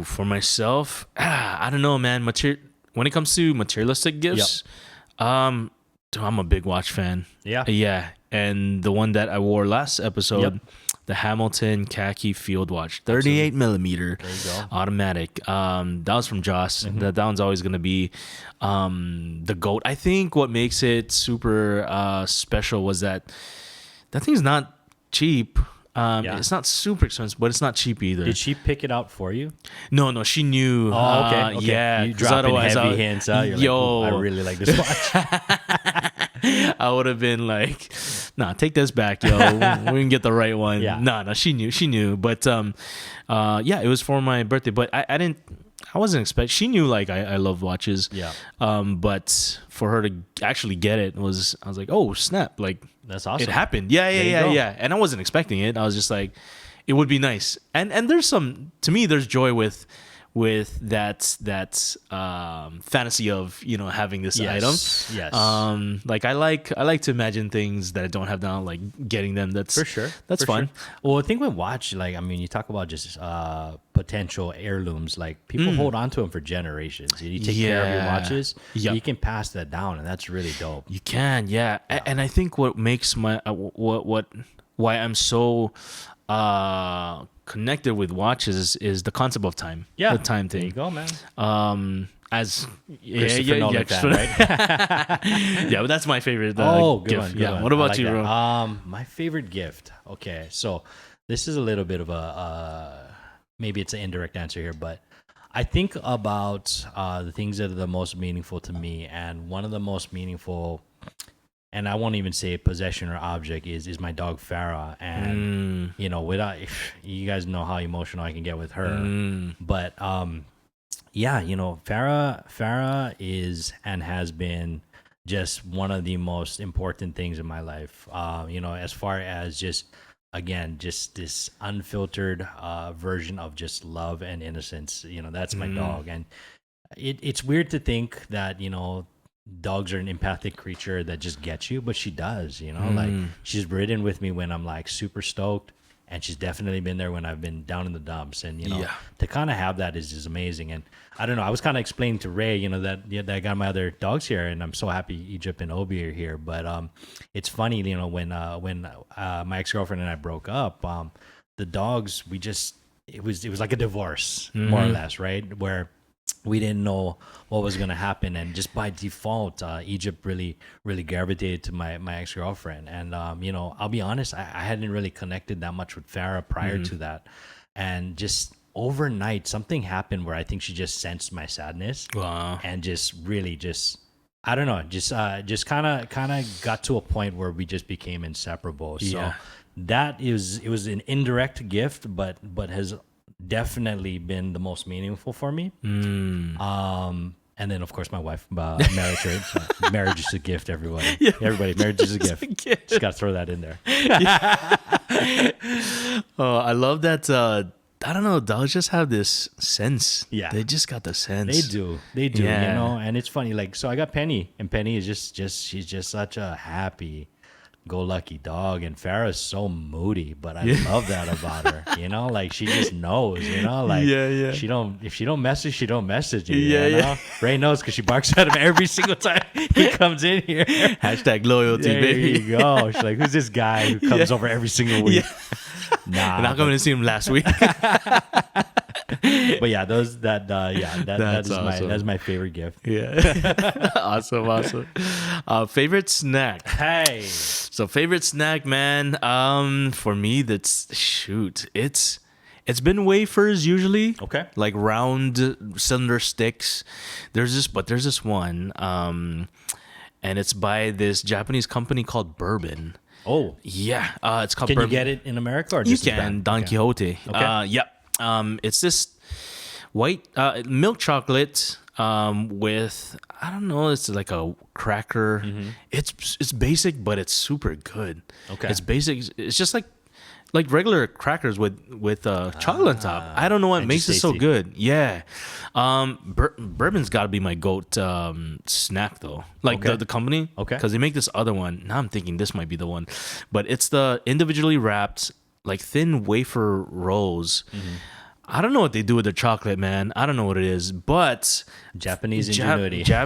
For myself, I don't know, man. When it comes to materialistic gifts. I'm a big watch fan. Yeah. And the one that I wore last episode, the Hamilton khaki field watch, 38 millimeter automatic. That was from Joss. That one's always going to be the GOAT. I think what makes it super special was that thing's not cheap. It's not super expensive, but it's not cheap either. Did she pick it out for you? No, she knew. Oh, okay. Yeah. You dropping heavy hands out. You're like, I really like this watch. I would have been like, nah, take this back, yo. We can get the right one. No, she knew. But it was for my birthday. But I wasn't expecting. She knew like I love watches. Yeah. But for her to actually get it I was like, oh snap! Like that's awesome. It happened. Yeah. And I wasn't expecting it. I was just like, it would be nice. And there's there's joy with with that fantasy of having this item. Yes. Like I like to imagine things that I don't have now, like getting them. That's For sure. That's fun. Sure. Well, I think with watch, like, I mean, you talk about just potential heirlooms. Like, people hold on to them for generations. You take care of your watches, you can pass that down, and that's really dope. You can, yeah. And I think what makes my why I'm so connected with watches is the concept of time. Yeah, the time thing. There you go, man. As Christopher Nolan fan, right? Yeah, but that's my favorite good gift. one, good yeah. one. What about I like you, that. bro? My favorite gift. Okay, so this is a little bit of a maybe it's an indirect answer here, but I think about the things that are the most meaningful to me, and one of the most meaningful, and I won't even say possession or object, is my dog Farah. And without, you guys know how emotional I can get with her, but yeah, Farah is and has been just one of the most important things in my life. As far as just this unfiltered version of just love and innocence. That's my dog, and it's weird to think that dogs are an empathic creature that just gets you, but she does. Like, she's ridden with me when I'm like super stoked, and she's definitely been there when I've been down in the dumps. And to kind of have that is just amazing. And I don't know, I was kind of explaining to Ray, that I got my other dogs here, and I'm so happy Egypt and Obi are here. But it's funny, when my ex-girlfriend and I broke up, the dogs, it was like a divorce, more or less, right? Where we didn't know what was going to happen, and just by default, Egypt really gravitated to my ex-girlfriend. And I'll be honest, I hadn't really connected that much with Farah prior to that, and just overnight something happened where I think she just sensed my sadness. Wow. And just really I don't know, just kind of got to a point where we just became inseparable. So it was an indirect gift, but has definitely been the most meaningful for me. And then, of course, my wife, marriage. Marriage is a gift, everybody. Yeah, everybody, marriage is a gift. Just got to throw that in there. Oh, I love that. I don't know, dogs just have this sense. Yeah, they just got the sense. They do. Yeah. And it's funny. Like, so I got Penny, and Penny is she's just such a happy go lucky dog, and Farah's so moody, but I love that about her. Like, she just knows, like, if she don't message, she don't message you. Ray knows, because she barks at him every single time he comes in here. Hashtag loyalty, there baby. You go. She's like, who's this guy who comes over every single week? Nah, I'm not coming to see him last week. But yeah, that's my favorite gift. Yeah. Awesome. Favorite snack. Hey. So favorite snack, man. For me, it's been wafers usually. Okay. Like round cylinder sticks. There's this one, and it's by this Japanese company called Bourbon. Oh. Yeah. It's called Can Bourbon. you get it in America, or You just can. Don Quixote. Okay. Yep. It's this white milk chocolate with, I don't know, it's like a cracker. It's basic, but it's super good. Okay. It's basic. It's just like regular crackers with chocolate on top. I don't know what makes it so good. Yeah. Bourbon's got to be my goat snack though. Like the company. Okay. Because they make this other one. Now I'm thinking this might be the one, but it's the individually wrapped, like, thin wafer rolls. I don't know what they do with the chocolate, man. I don't know what it is, but Japanese ingenuity. I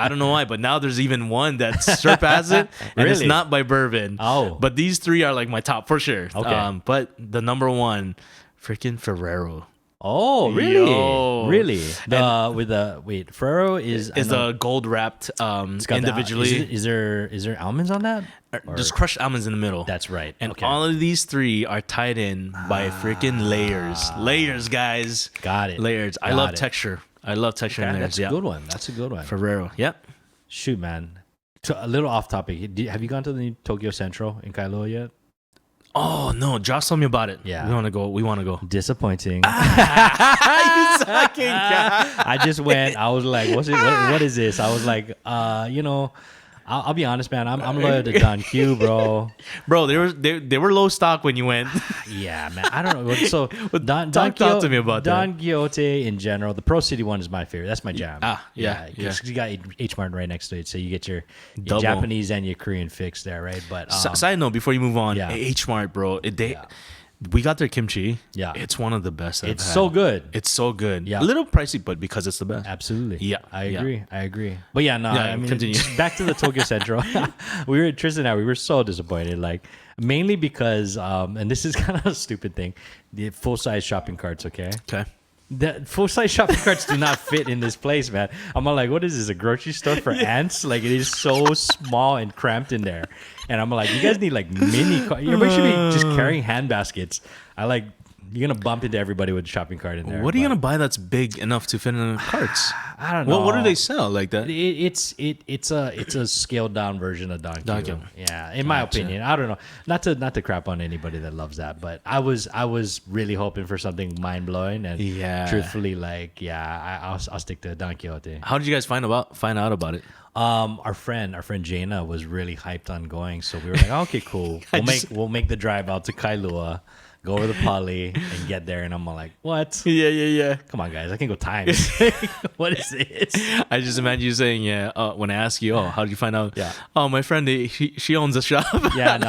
don't know why, but now there's even one that surpasses it, and it's not by Bourbon. Oh. But these three are like my top for sure. Okay. But the number one, freaking Ferrero. Oh, really? Yo. Really? Ferrero is a gold wrapped individually. Is there almonds on that? There's crushed almonds in the middle. That's right. And all of these three are tied in by freaking layers. Layers, guys. Got it. Layers. I love texture. I love texture in layers. That's a good one. That's a good one. Ferrero. Yep. Shoot, man. A little off topic. Have you gone to the new Tokyo Central in Kailua yet? Oh no, Josh told me about it. Yeah. We want to go. Disappointing. You sucking guy. I just went. I was like, what is this? I was like, I'll be honest, man. I'm loyal to Don Q, bro. Bro, they were low stock when you went. Yeah, man. I don't know. So talk to me about Don Quixote in general. The Pro City one is my favorite. That's my jam. Yeah. You got H Mart right next to it, so you get your Double. Japanese and your Korean fix there, right? But side note before you move on, Yeah. H Mart, bro. We got their kimchi. Yeah. It's one of the best I've it's had. so good. It's so good. Yeah. A little pricey, but because it's the best. Absolutely. Yeah. I agree. But yeah, no, Yeah, I mean, continue. back to the Tokyo Central. Tristan and I, we were so disappointed, like, mainly because, and this is kind of a stupid thing, the full-size shopping carts, okay? Okay. The full-size shopping carts do not fit in this place, man. I'm all like, what is this, a grocery store for ants? Like, it is so small and cramped in there. And I'm like, you guys need, like, mini carts. Everybody should be just carrying hand baskets. You're going to bump into everybody with a shopping cart in there. What are you going to buy that's big enough to fit in the carts? I don't know. What do they sell like that? It's a scaled down version of Don Don Q. Q. Yeah, in my opinion. I don't know. Not to crap on anybody that loves that, but I was really hoping for something mind blowing, and truthfully, like, I'll stick to Don Quixote. How did you guys find out about it? Our friend Jaina was really hyped on going, so we were like, okay, cool. We'll make the drive out to Kailua. Go over the Poly and get there, and I'm all like, what? Yeah. Come on, guys, I can go times. What is this? I just imagine you saying, when I ask you, how did you find out? Yeah. Oh, my friend, she owns a shop. Yeah, no.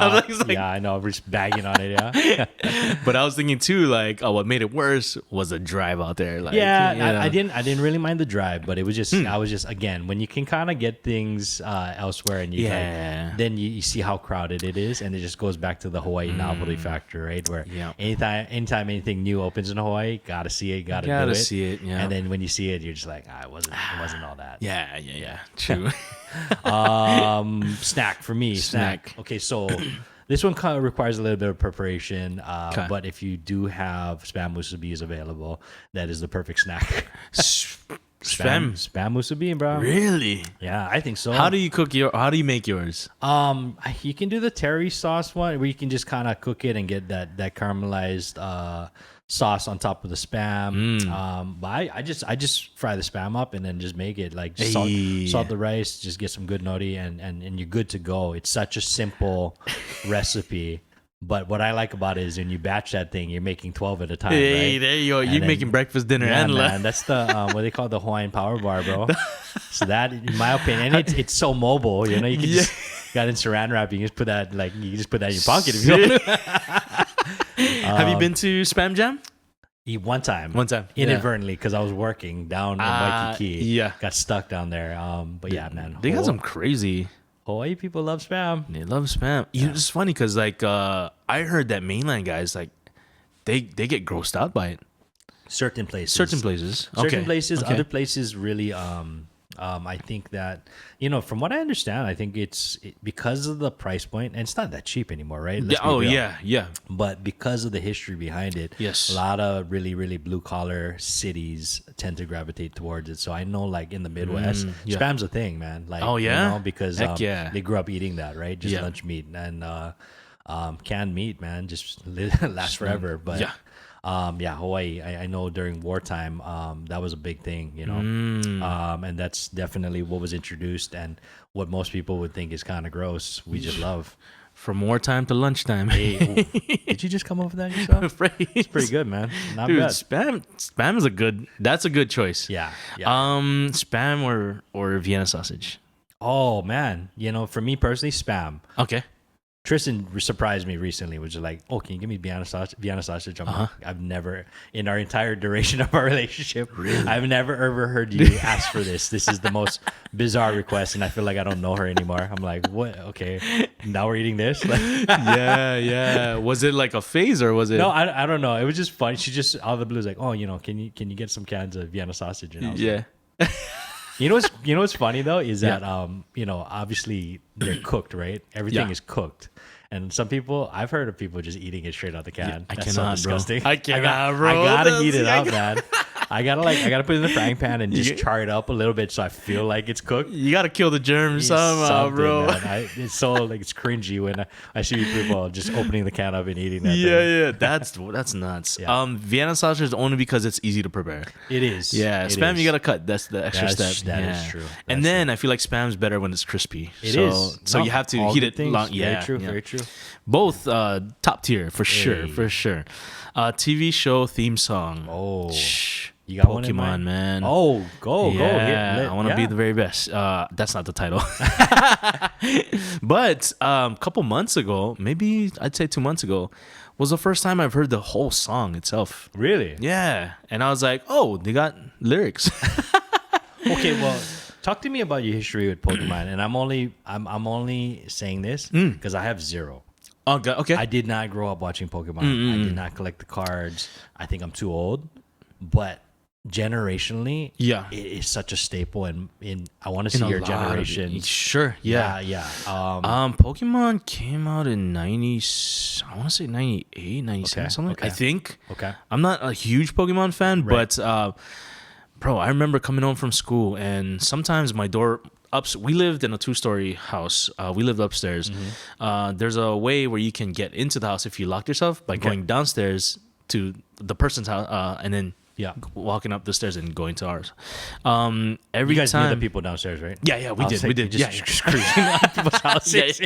I know. We're just bagging on it, yeah. But I was thinking too, like, what made it worse was the drive out there. Like, I didn't really mind the drive, but it was just I was just, again, when you can kind of get things elsewhere, and then you see how crowded it is, and it just goes back to the Hawaii novelty factor, right? Where anytime anything new opens in Hawaii, gotta see it, gotta do it. See it, yeah. And then when you see it, you're just like, it wasn't all that. Yeah. True. Snack for me. Snack. Okay, so this one kind of requires a little bit of preparation, but if you do have spam musubis available, that is the perfect snack. Spam musubi, bro. Really? Yeah, I think so. How do you make yours? You can do the terry sauce one, where you can just kind of cook it and get that caramelized sauce on top of the spam. But I just fry the spam up and then just make it like salt the rice, just get some good nori, and you're good to go. It's such a simple recipe. But what I like about it is when you batch that thing, you're making 12 at a time. Hey, right? there you go. You're making breakfast, dinner, and lunch. Man, that's the what they call the Hawaiian Power Bar, bro. So that, in my opinion, and it's so mobile. You know, you can just got in Saran wrap. You can just put that in your pocket if you want to. Have you been to Spam Jam? One time, inadvertently, because I was working down in Waikiki. Yeah, got stuck down there. But yeah, man, they got some crazy. Hawaii people love spam. They love spam. Yeah. It's funny because like I heard that mainland guys, like they get grossed out by it. Certain places. Other places really. I think that, from what I understand, I think it's because of the price point, and it's not that cheap anymore, right? Yeah. But because of the history behind it, yes, a lot of really, really blue collar cities tend to gravitate towards it. So I know, like in the Midwest, spam's a thing, man. Like, because they grew up eating that, right? Just lunch meat and canned meat, man, just lasts forever. But Hawaii, I know during wartime, that was a big thing, and that's definitely what was introduced, and what most people would think is kind of gross, we just love. From wartime to lunchtime. Hey, did you just come up with that yourself? It's pretty good, man. Not bad. Spam is that's a good choice. Yeah. Spam or Vienna sausage. Oh man, for me personally, spam. Okay. Tristan surprised me recently, which is like, oh, can you give me Vienna sausage? I'm like, I've never, in our entire duration of our relationship, I've never ever heard you ask for this. This is the most bizarre request, and I feel like I don't know her anymore. I'm like, what? Okay, now we're eating this? Yeah. Was it like a phase or was it? No, I don't know. It was just funny. She just out of the blue was like, oh, can you get some cans of Vienna sausage? And I was like, You know what's funny though is that obviously they're cooked, right? Everything is cooked, and some people, I've heard of people just eating it straight out the can. I That's cannot, so disgusting. bro. I cannot, bro. I gotta heat it up, man. I gotta put it in the frying pan and just char it up a little bit so I feel like it's cooked. You gotta kill the germs somehow, bro. It's so like it's cringy when I see people just opening the can up and eating that. Yeah, that's nuts. Yeah. Vienna sausage is only because it's easy to prepare. It is. Yeah, spam you gotta cut. That's the extra step. That is true. And then I feel like spam's better when it's crispy. It is. So you have to heat it long. Yeah, very true. Both top tier for sure. TV show theme song. Oh. You got Pokemon, man. Oh, go. I want to be the very best. That's not the title. But a couple months ago, maybe I'd say 2 months ago, was the first time I've heard the whole song itself. Really? Yeah. And I was like, oh, they got lyrics. Okay, well, talk to me about your history with Pokemon. And I'm only saying this because I have zero. Okay. I did not grow up watching Pokemon. I did not collect the cards. I think I'm too old. But generationally, it is such a staple, and I want to see your generation. Sure, yeah. Pokemon came out in 90. I want to say 98, 97, something. I think. Okay. I'm not a huge Pokemon fan, but bro, I remember coming home from school, and sometimes my door. We lived in a 2-story house. We lived upstairs. There's a way where you can get into the house if you locked yourself by going downstairs to the person's house, and then walking up the stairs and going to ours. Every you guys time knew the people downstairs, right? Yeah, we did. Just cruising on people's houses.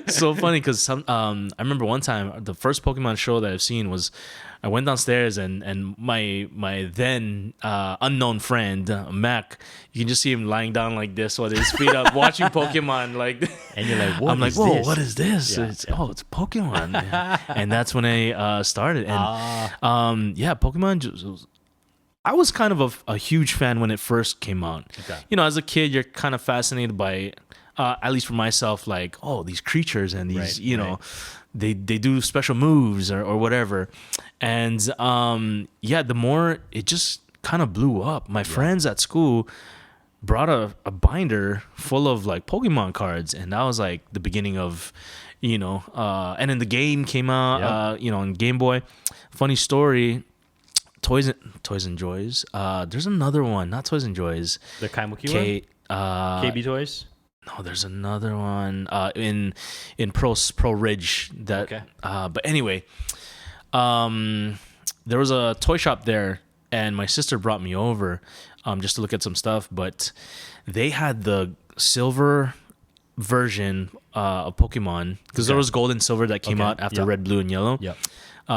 So funny because I remember one time the first Pokemon show that I've seen was I went downstairs and my then unknown friend Mac, you can just see him lying down like this with his feet up watching Pokemon, like, and you're like, I'm like, whoa, what is this? It's Pokemon. And that's when I started. And Pokemon. I was kind of a huge fan when it first came out. Okay. You know, as a kid, you're kind of fascinated by, at least for myself, like, oh, these creatures and these, they do special moves or whatever. And the more it just kind of blew up. My friends at school brought a binder full of like Pokemon cards, and that was like the beginning of, and then the game came out, on Game Boy. Funny story. Toys and Joys. There's another one, not Toys and Joys. The Kaimuki one? KB Toys? No, there's another one in Pro Ridge that. Okay. But anyway, there was a toy shop there, and my sister brought me over, just to look at some stuff. But they had the silver version of Pokemon because there was gold and silver that came out after red, blue, and yellow. Yep.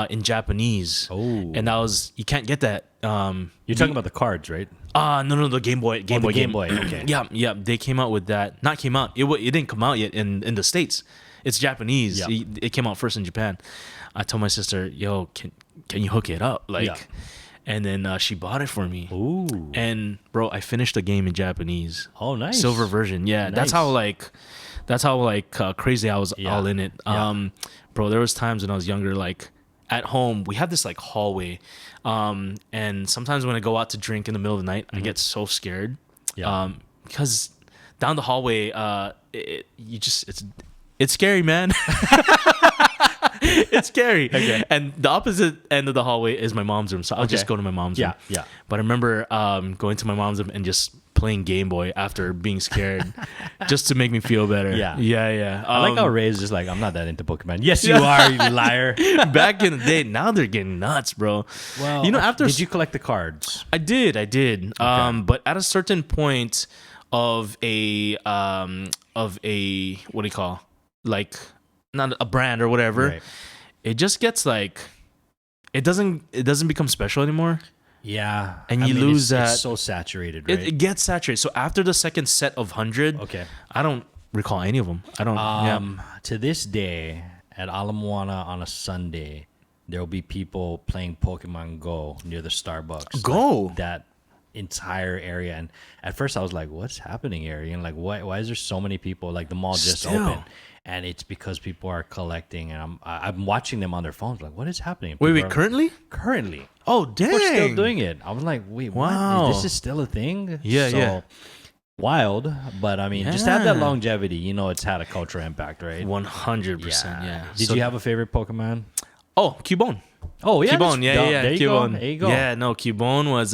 In Japanese. Oh. And that was, you can't get that. You're talking about the cards, right? No, the Game Boy. Game Boy. Okay. Yeah. They came out with that. Not came out. It didn't come out yet in the States. It's Japanese. Yeah. It came out first in Japan. I told my sister, yo, can you hook it up? And then she bought it for me. Ooh. And bro, I finished the game in Japanese. Oh, nice. Silver version. Yeah. Nice. That's how crazy I was all in it. Bro, there was times when I was younger, like, at home, we had this like hallway, and sometimes when I go out to drink in the middle of the night, I get so scared, because down the hallway, it's scary, man. It's scary. Okay. And the opposite end of the hallway is my mom's room, so I'll just go to my mom's room. Yeah. But I remember going to my mom's room and just playing Game Boy after being scared, just to make me feel better. Yeah. I like how Ray's just like, I'm not that into Pokemon. Yes, you are, you liar. Back in the day, now they're getting nuts, bro. Well, did you collect the cards? I did. Okay. But at a certain point of a what do you call, like, not a brand or whatever, right. It just gets like, it doesn't become special anymore. Yeah. And you lose that. It's so saturated, right? It gets saturated. So after the second set of 100, I don't recall any of them. I don't. To this day, at Ala Moana on a Sunday, there will be people playing Pokemon Go near the Starbucks. Go? Like, that entire area. And at first I was like, what's happening here? And like, why is there so many people? Like, the mall just opened. And it's because people are collecting, and I'm watching them on their phones. Like, what is happening? Wait, currently? Currently. Oh, dang. People are still doing it. I was like, wait, wow. What? This is still a thing? Yeah. Wild, but I mean, just to have that longevity, it's had a cultural impact, right? 100%, yeah. Did you have a favorite Pokemon? Oh, Cubone. Oh yeah, Cubone, yeah. There you Cubone. go. There you go. Yeah, no, Cubone was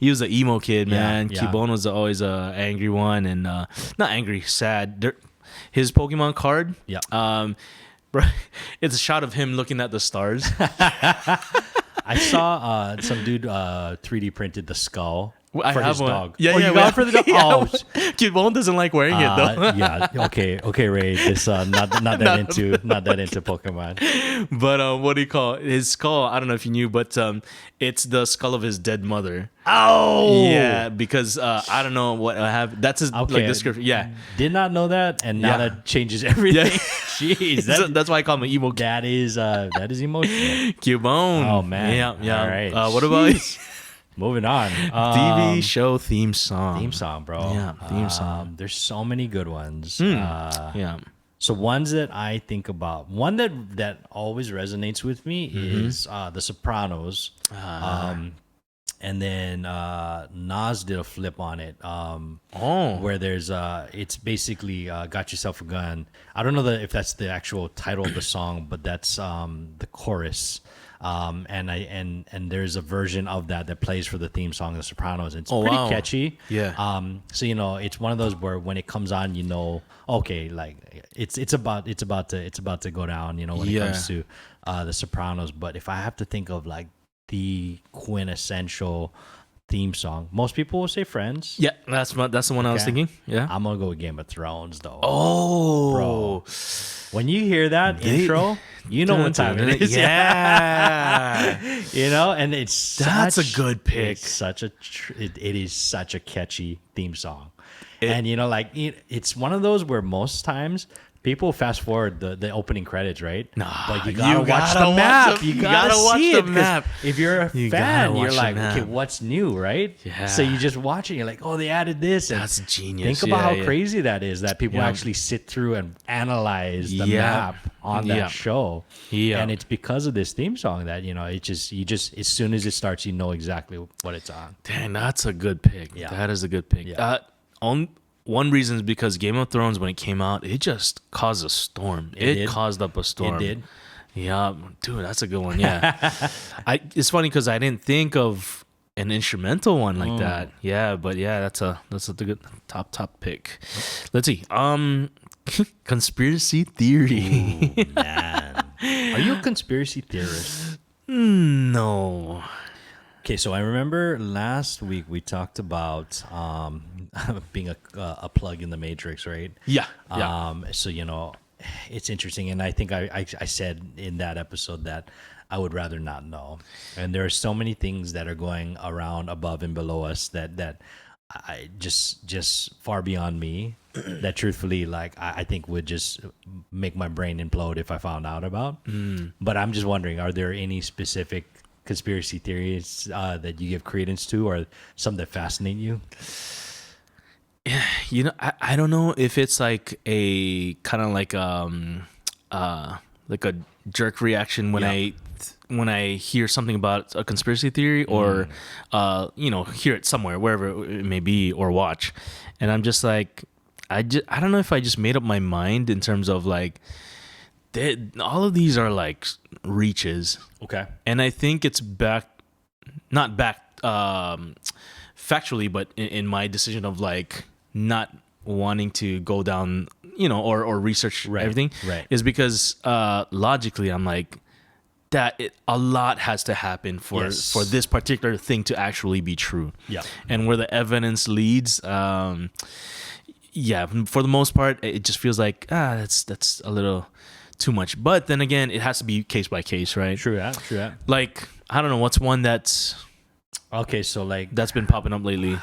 he was an emo kid, man. Yeah. Cubone was always a angry one, and not angry, sad. His Pokemon card, Yeah. bro, it's a shot of him looking at the stars. I saw some dude 3D printed the skull I for have his one. dog. Yeah, oh, yeah, you got it for the dog. Yeah, Oh, Cubone doesn't like wearing it though. yeah. Okay, Ray. This not that into Pokemon. But what do you call it? His skull? I don't know if you knew, but it's the skull of his dead mother. Oh, Yeah, because I don't know what I have. That's his like description. Yeah, did not know that, and now that changes everything. Yeah. Jeez, that's why I call him an emo kid. that is emotional. Cubone. Oh man. Yeah. All right. What about moving on? TV show theme song? Theme song, bro. Yeah, theme song. There's so many good ones. Yeah. So ones that I think about, one that always resonates with me is The Sopranos. And then Nas did a flip on it, where there's it's basically "Got Yourself a Gun." I don't know if that's the actual title of the song, but that's the chorus. And there's a version of that plays for the theme song, The Sopranos. And it's pretty catchy. Yeah. So it's one of those where when it comes on, okay, like it's about to go down. When it comes to The Sopranos. But if I have to think of like the quintessential theme song, most people will say Friends. Yeah, that's the one I was thinking. Yeah. I'm gonna go with Game of Thrones though. Oh, bro. When you hear that intro, you know what time it is. Yeah. And that's a good pick. It's such it is such a catchy theme song. And it's one of those where most times people fast forward the opening credits, right? But you gotta watch the map. You gotta watch the map. If you're a fan, you're like, okay, what's new, right? Yeah. So you just watch it. You're like, oh, they added this. And that's genius. think about how crazy that is. That people actually sit through and analyze the map on that show. Yeah. And it's because of this theme song that it just as soon as it starts, you know exactly what it's on. Dang, that's a good pick. Yeah. That is a good pick. Yeah. One reason is because Game of Thrones, when it came out, it just caused a storm. It caused up a storm. It did. Yeah, dude, that's a good one. Yeah, it's funny because I didn't think of an instrumental one like that. Yeah, but that's a good top pick. Let's see. Conspiracy theory. Ooh, man, are you a conspiracy theorist? No. Okay, so I remember last week we talked about being a plug in the matrix, right? Yeah. So it's interesting, and I think I said in that episode that I would rather not know. And there are so many things that are going around above and below us that I just far beyond me. That truthfully, like I think would just make my brain implode if I found out about. But I'm just wondering, are there any specific conspiracy theories that you give credence to, or some that fascinate you? I don't know if it's like a kind of like a jerk reaction when I hear something about a conspiracy theory or hear it somewhere, wherever it may be, or watch, and I'm just like, I don't know if I just made up my mind in terms of like all of these are like reaches. Okay. And I think it's not back factually, but in my decision of like not wanting to go down, or research everything, is because logically I'm like, a lot has to happen for this particular thing to actually be true. Yeah. And where the evidence leads, for the most part, it just feels like that's a little too much. But then again, it has to be case by case, right? True that. Like, I don't know, what's one that's okay, so like that's been popping up lately?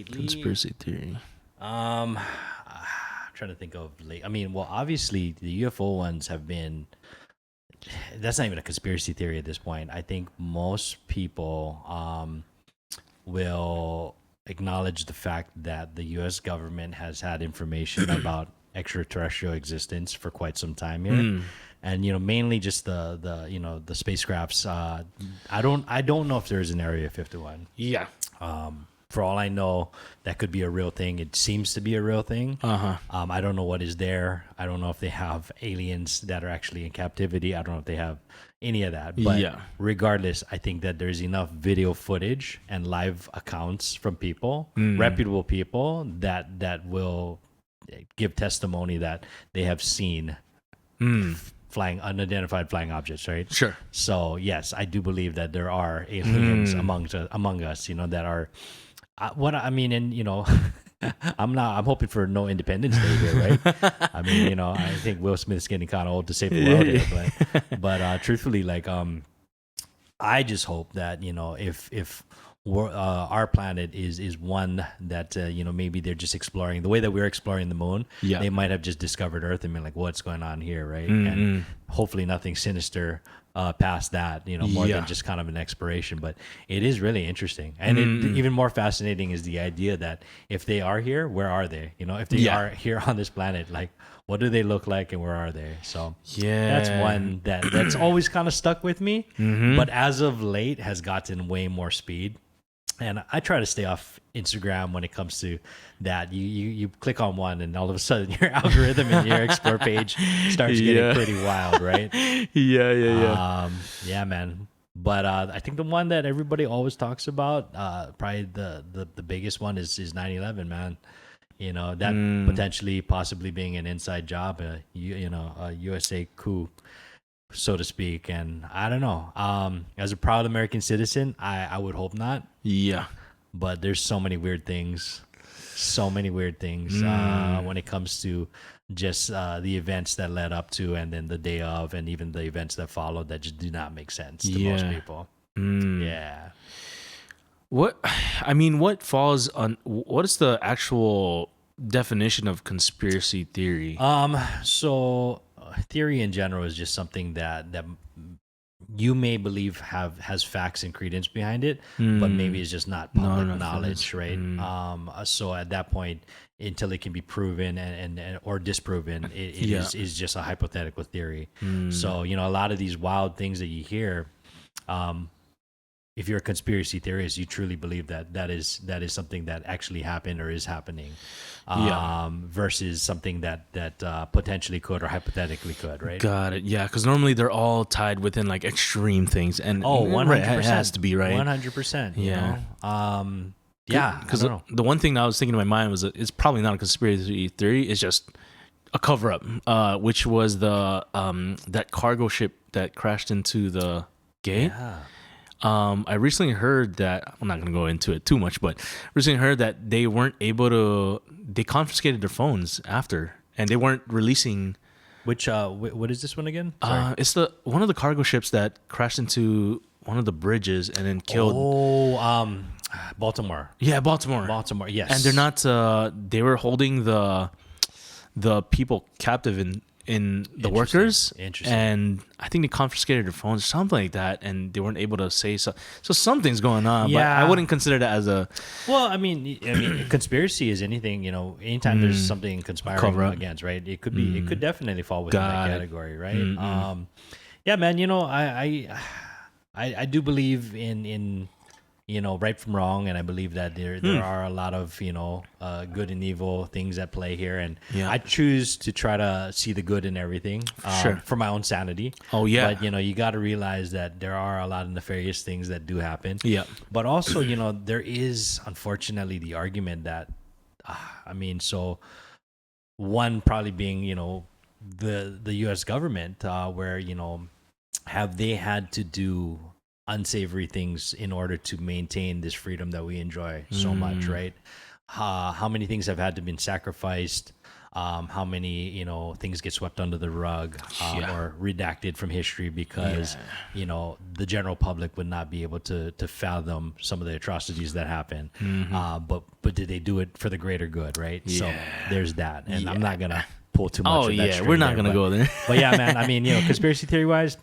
Conspiracy theory. I'm trying to think of I mean, well, obviously the UFO ones have been. That's not even a conspiracy theory at this point. I think most people will acknowledge the fact that the U.S. government has had information about extraterrestrial existence for quite some time here, and mainly just the spacecrafts. I don't know if there's an Area 51. Yeah. For all I know, that could be a real thing. It seems to be a real thing. I don't know what is there. I don't know if they have aliens that are actually in captivity. I don't know if they have any of that. But regardless, I think that there's enough video footage and live accounts from people, reputable people, that will give testimony that they have seen unidentified flying objects, right? Sure. So yes, I do believe that there are aliens among us, that are I'm hoping for no Independence Day here, right? I think Will Smith's getting kind of old to save the world here, but truthfully, I just hope that, if our planet is one that maybe they're just exploring the way that we're exploring the moon. They might have just discovered Earth and been like, what's going on here, right? And hopefully nothing sinister past that, more than just kind of an exploration. But it is really interesting, and even more fascinating is the idea that if they are here, where are they? If they are here on this planet, like, what do they look like and where are they? So that's one that's always kind of stuck with me, but as of late has gotten way more speed. And I try to stay off Instagram when it comes to that. You click on one, and all of a sudden your algorithm and your explore page starts getting pretty wild, right? Yeah, man. But I think the one that everybody always talks about, probably the biggest one is 9/11, man. That potentially possibly being an inside job, a USA coup, so to speak. And I don't know. As a proud American citizen, I would hope not. Yeah. But there's so many weird things when it comes to just the events that led up to, and then the day of, and even the events that followed that just do not make sense to most people. Yeah. What falls on, what is the actual definition of conspiracy theory? So theory in general is just something that you may believe has facts and credence behind it, but maybe it's just not public knowledge, right? So at that point, until it can be proven and or disproven, it is just a hypothetical theory. So a lot of these wild things that you hear, if you're a conspiracy theorist, you truly believe that is something that actually happened or is happening, versus something that potentially could or hypothetically could, right? Got it. Yeah, because normally they're all tied within like extreme things, and 100%, it has to be, right. 100%. Yeah. Because the one thing that I was thinking in my mind was it's probably not a conspiracy theory. It's just a cover up, which was the that cargo ship that crashed into the gate. Yeah. I recently heard that, I'm not going to go into it too much, but recently heard that they weren't able to, they confiscated their phones after, and they weren't releasing. Which, what is this one again? Sorry. It's one of the cargo ships that crashed into one of the bridges and then killed. Baltimore. Yeah, Baltimore, yes. And they're not, they were holding the people captive in the workers. Interesting. And I think they confiscated their phones or something like that, and they weren't able to say so something's going on. But I wouldn't consider that as a conspiracy is anything, anytime there's something conspiring against, right? It could be it could definitely fall within that category, right? Yeah, man, I do believe in right from wrong, and I believe that there are a lot of good and evil things at play here, and I choose to try to see the good in everything, for my own sanity. Oh yeah, but you got to realize that there are a lot of nefarious things that do happen. Yeah, but also there is unfortunately the argument that so one probably being the U.S. government, where have they had to do unsavory things in order to maintain this freedom that we enjoy so much, right? How many things have had to been sacrificed? How many things get swept under the rug, or redacted from history because the general public would not be able to fathom some of the atrocities that happen. But did they do it for the greater good, right? So there's that, and I'm not gonna pull too much. We're not gonna go there. But yeah, man. Conspiracy theory wise,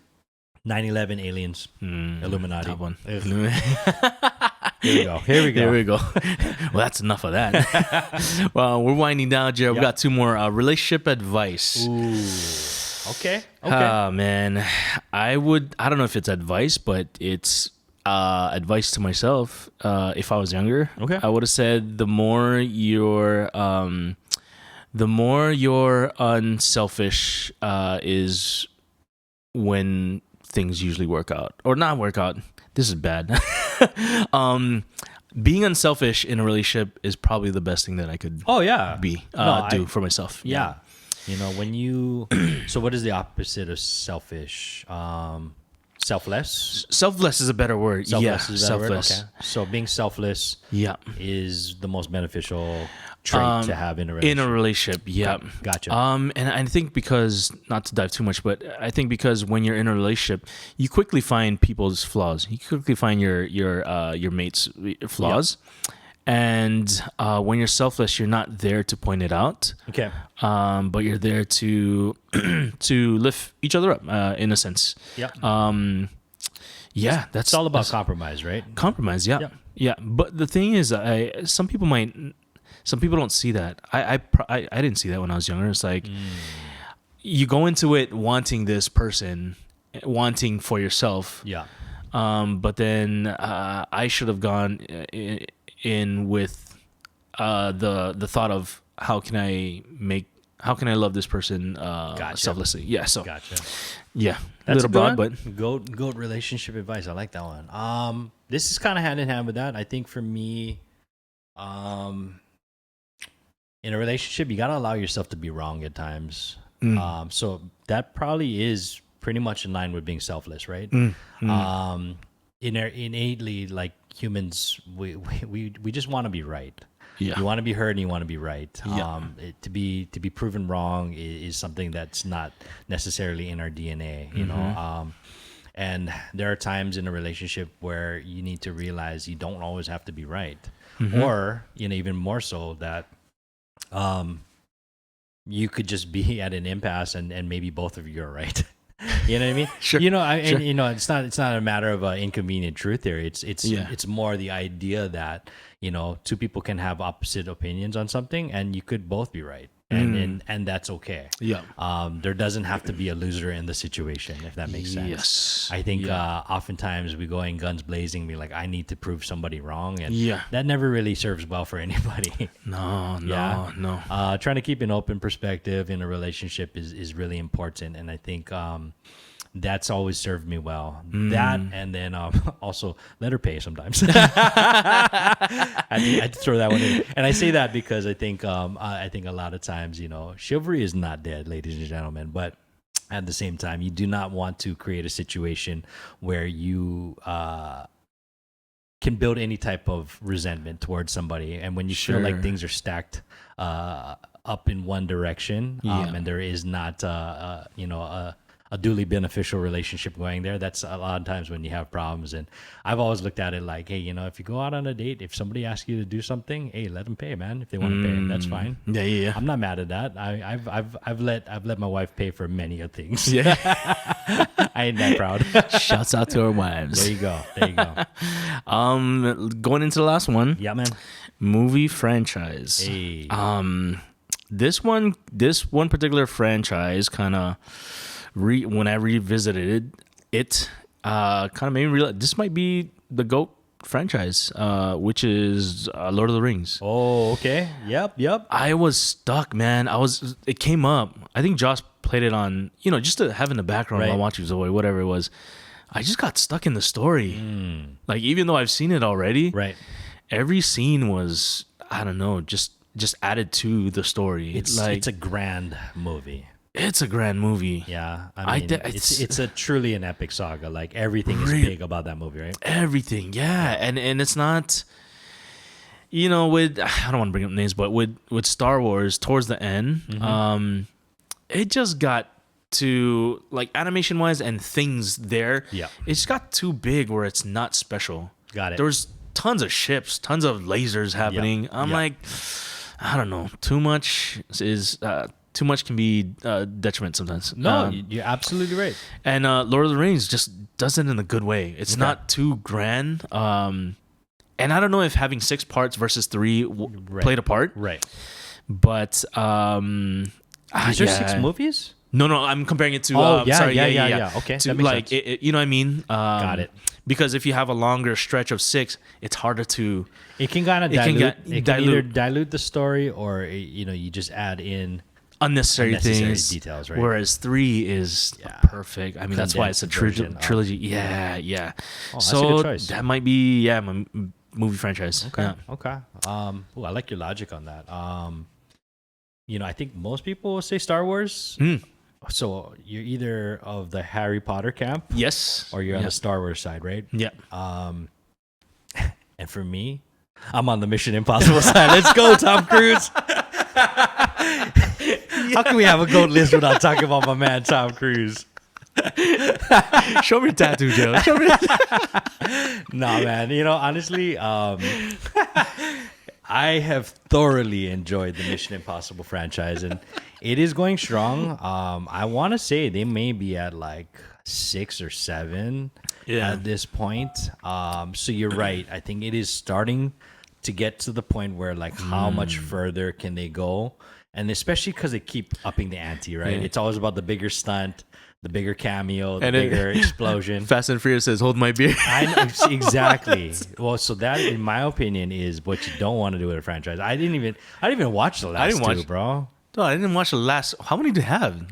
9/11 aliens, Illuminati. Top one. Here we go. Well, that's enough of that. Well, we're winding down, Jared. We got two more. Relationship advice. Ooh. Okay. Man, I don't know if it's advice, but advice to myself, if I was younger, Okay. I would have said the more you're unselfish is when things usually work out or not work out. This is bad. Being unselfish in a relationship is probably the best thing that I could do for myself. Yeah. When you so what is the opposite of selfish? Selfless? Selfless is a better word. Selfless is a better selfless. word? Okay. So being selfless is the most beneficial trait to have in a relationship. In a relationship, yeah. Okay, gotcha. And I think because, not to dive too much, but I think because when you're in a relationship, you quickly find people's flaws. You quickly find your mate's flaws. And when you're selfless, you're not there to point it out. Okay. But you're there to lift each other up, in a sense. Yeah. That's it's all about compromise, right? Compromise, yeah. Yeah. But the thing is, some people don't see that. I didn't see that when I was younger. It's like you go into it wanting this person, wanting for yourself. Yeah. But then I should have gone in with the thought of how can I love this person selflessly. Yeah. So gotcha. Yeah. That's a little broad, but goat relationship advice. I like that one. This is kind of hand in hand with that. I think for me, in a relationship, you got to allow yourself to be wrong at times. So that probably is pretty much in line with being selfless, right? Innately, like humans, we just want to be right. Yeah. You want to be heard and you want to be right. Yeah. To be proven wrong is something that's not necessarily in our DNA, you know. And there are times in a relationship where you need to realize you don't always have to be right, or even more so that you could just be at an impasse and maybe both of you are right. You know what I mean? Sure. And it's not a matter of inconvenient truth there. It's more the idea that two people can have opposite opinions on something and you could both be right, and that's okay. Yeah. There doesn't have to be a loser in the situation, if that makes sense. Yes. I think oftentimes we go in guns blazing, be like, I need to prove somebody wrong, and Yeah. that never really serves well for anybody. No. Trying to keep an open perspective in a relationship is really important, and I think that's always served me well. That, and then also let her pay sometimes. I'd throw that one in, and I say that because I think a lot of times chivalry is not dead, ladies and gentlemen, but at the same time, you do not want to create a situation where you can build any type of resentment towards somebody, and when you feel like things are stacked up in one direction, and there is not a duly beneficial relationship going there, that's a lot of times when you have problems. And I've always looked at it like, hey, if you go out on a date, if somebody asks you to do something, hey, let them pay, man. If they want to pay, that's fine. Yeah. I'm not mad at that. I've let my wife pay for many of things. Yeah. I ain't that proud. Shouts out to our wives. There you go. Going into the last one. Yeah, man. Movie franchise. Hey. This one particular franchise kind of when I revisited it, kind of made me realize this might be the GOAT franchise, which is Lord of the Rings. Oh, okay. Yep. I was stuck, man. It came up. I think Josh played it on, just to have in the background while watching whatever it was. I just got stuck in the story. Like, even though I've seen it already, right? Every scene was, I don't know, just added to the story. It's a grand movie. It's a grand movie. Yeah, I mean, it's a truly an epic saga. Like, everything is big about that movie, right? Everything, yeah. And it's not, with, I don't want to bring up names, but with Star Wars towards the end, it just got to, like, animation wise and things there. Yeah, it just got too big where it's not special. Got it. There was tons of ships, tons of lasers happening. Yep. I'm like, I don't know. Too much can be detriment sometimes. No, you're absolutely right. And Lord of the Rings just does it in a good way. It's not too grand. And I don't know if having 6 parts versus 3 played a part. Right. But is there 6 movies? No, I'm comparing it to. Yeah. Okay, To that makes like, sense. you know what I mean? Got it. Because if you have a longer stretch of 6, it's harder to. It can kind of It can dilute. get- It can dilute. either dilute the story, or you just add in Unnecessary things, details, right? Whereas 3 is Yeah. perfect. I mean, that's why it's a Condensed version of- trilogy. Yeah. Oh, that's So a good choice. that might be my movie franchise. Okay. Yeah. Okay. I like your logic on that. I think most people will say Star Wars. So you're either of the Harry Potter camp, Yes. or you're on the Star Wars side, right? Yeah. And for me, I'm on the Mission Impossible side. Let's go, Tom Cruise. How can we have a GOAT list without talking about my man Tom Cruise? Show me your tattoo, Joe. Show me. Nah, man. Honestly, I have thoroughly enjoyed the Mission Impossible franchise, and it is going strong. I want to say they may be at like 6 or 7 at this point. So you're right. I think it is starting to get to the point where like how much further can they go? And especially because they keep upping the ante, right? Yeah. It's always about the bigger stunt, the bigger cameo, the And it- bigger explosion. Fast and Furious says, "Hold my beer." I know, exactly. Well, so that, in my opinion, is what you don't want to do with a franchise. I didn't even watch the last two, bro. No, I didn't watch the last. How many do you have?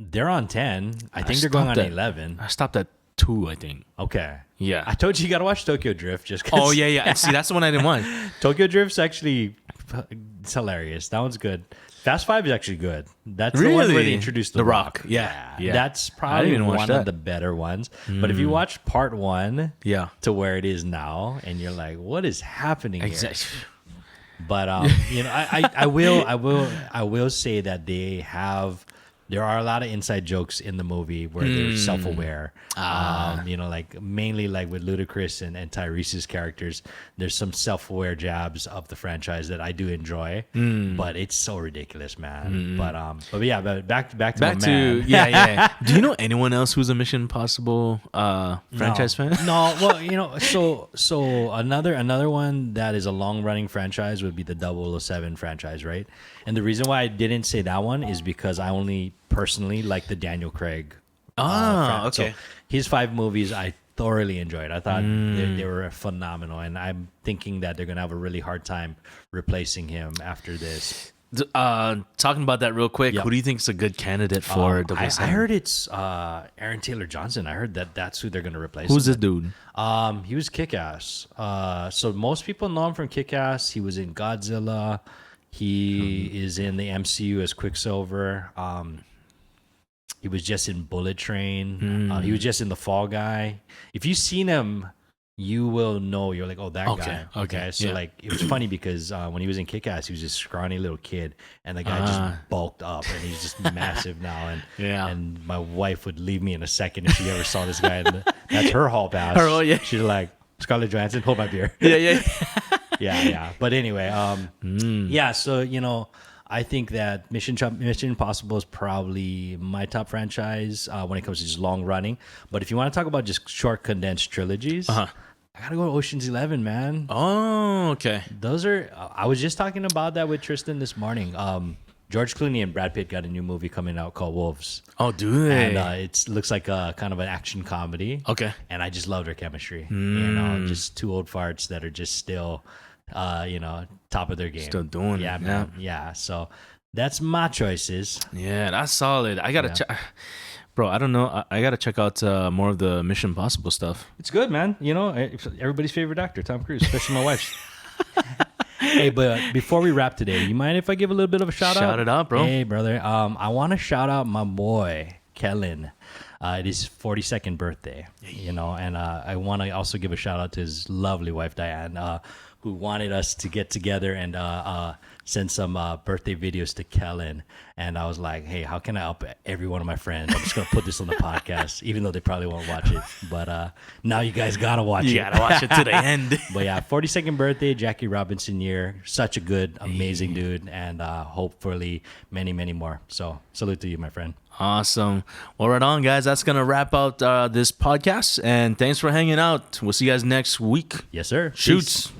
They're on 10. I think they're going on stopped at- 11. I stopped at 2, I think. Okay. Yeah. I told you got to watch Tokyo Drift just 'cause. Oh yeah. See, that's the one I didn't want. Tokyo Drift's actually it's hilarious. That one's good. Fast 5 is actually good. That's the one where they Really? introduced The The Rock. Rock. Yeah. That's I probably didn't watch one that. of the better ones. But if you watch part 1 Yeah. to where it is now, and you're like, what is happening here? Exactly. But I will say that there are a lot of inside jokes in the movie where they're self-aware. Like mainly like with Ludacris and Tyrese's characters, there's some self-aware jabs of the franchise that I do enjoy. But it's so ridiculous, man. But yeah, but back to my man. yeah. Do you know anyone else who's a Mission Impossible franchise fan? No, well, so another one that is a long-running franchise would be the 007 franchise, right? And the reason why I didn't say that one is because I only personally like the Daniel Craig. Okay. So his 5 movies I thoroughly enjoyed. I thought they were phenomenal, and I'm thinking that they're gonna have a really hard time replacing him after this. Talking about that real quick, Yep. who do you think is a good candidate for I 007? heard it's Aaron Taylor Johnson. I heard that's who they're gonna replace. Who's him this dude? with. He was Kick-Ass. So most people know him from Kick-Ass. He was in Godzilla. He is in the MCU as Quicksilver. He was just in Bullet Train. He was just in The Fall Guy. If you've seen him, you will know. You're like, oh, that guy. Okay. So Yeah. like, it was funny because when he was in Kick-Ass, he was this scrawny little kid, and the guy just bulked up, and he's just massive now. And Yeah. and my wife would leave me in a second if she ever saw this guy. And that's her hall pass. Yeah. She's like, Scarlett Johansson, hold my beer. Yeah. Yeah. But anyway, yeah. So I think that Mission Impossible is probably my top franchise when it comes to just long running. But if you want to talk about just short condensed trilogies, I gotta go to Ocean's 11, man. Oh, okay. Those are. I was just talking about that with Tristan this morning. George Clooney and Brad Pitt got a new movie coming out called Wolves. Oh, do they? And it looks like a kind of an action comedy. Okay. And I just love their chemistry. Just 2 old farts that are just still, top of their game. Still doing yeah, it. man. Yeah. So that's my choices. Yeah, that's solid. I gotta check. Bro, I don't know. I gotta check out more of the Mission Impossible stuff. It's good, man. Everybody's favorite actor, Tom Cruise, especially my wife's. Hey, but before we wrap today, you mind if I give a little bit of a shout out? Shout it out, bro. Hey, brother. I want to shout out my boy, Kellen. It is 42nd birthday, and I want to also give a shout out to his lovely wife, Diane, who wanted us to get together and send some birthday videos to Kellen. And I was like, hey, how can I help every one of my friends? I'm just going to put this on the podcast, even though they probably won't watch it. But now you guys got to watch it. You gotta watch it to the end. But yeah, 42nd birthday, Jackie Robinson year. Such a good, amazing dude. And hopefully many, many more. So salute to you, my friend. Awesome. Well, right on, guys. That's gonna wrap out this podcast. And thanks for hanging out. We'll see you guys next week. Yes, sir. Shoots. Peace.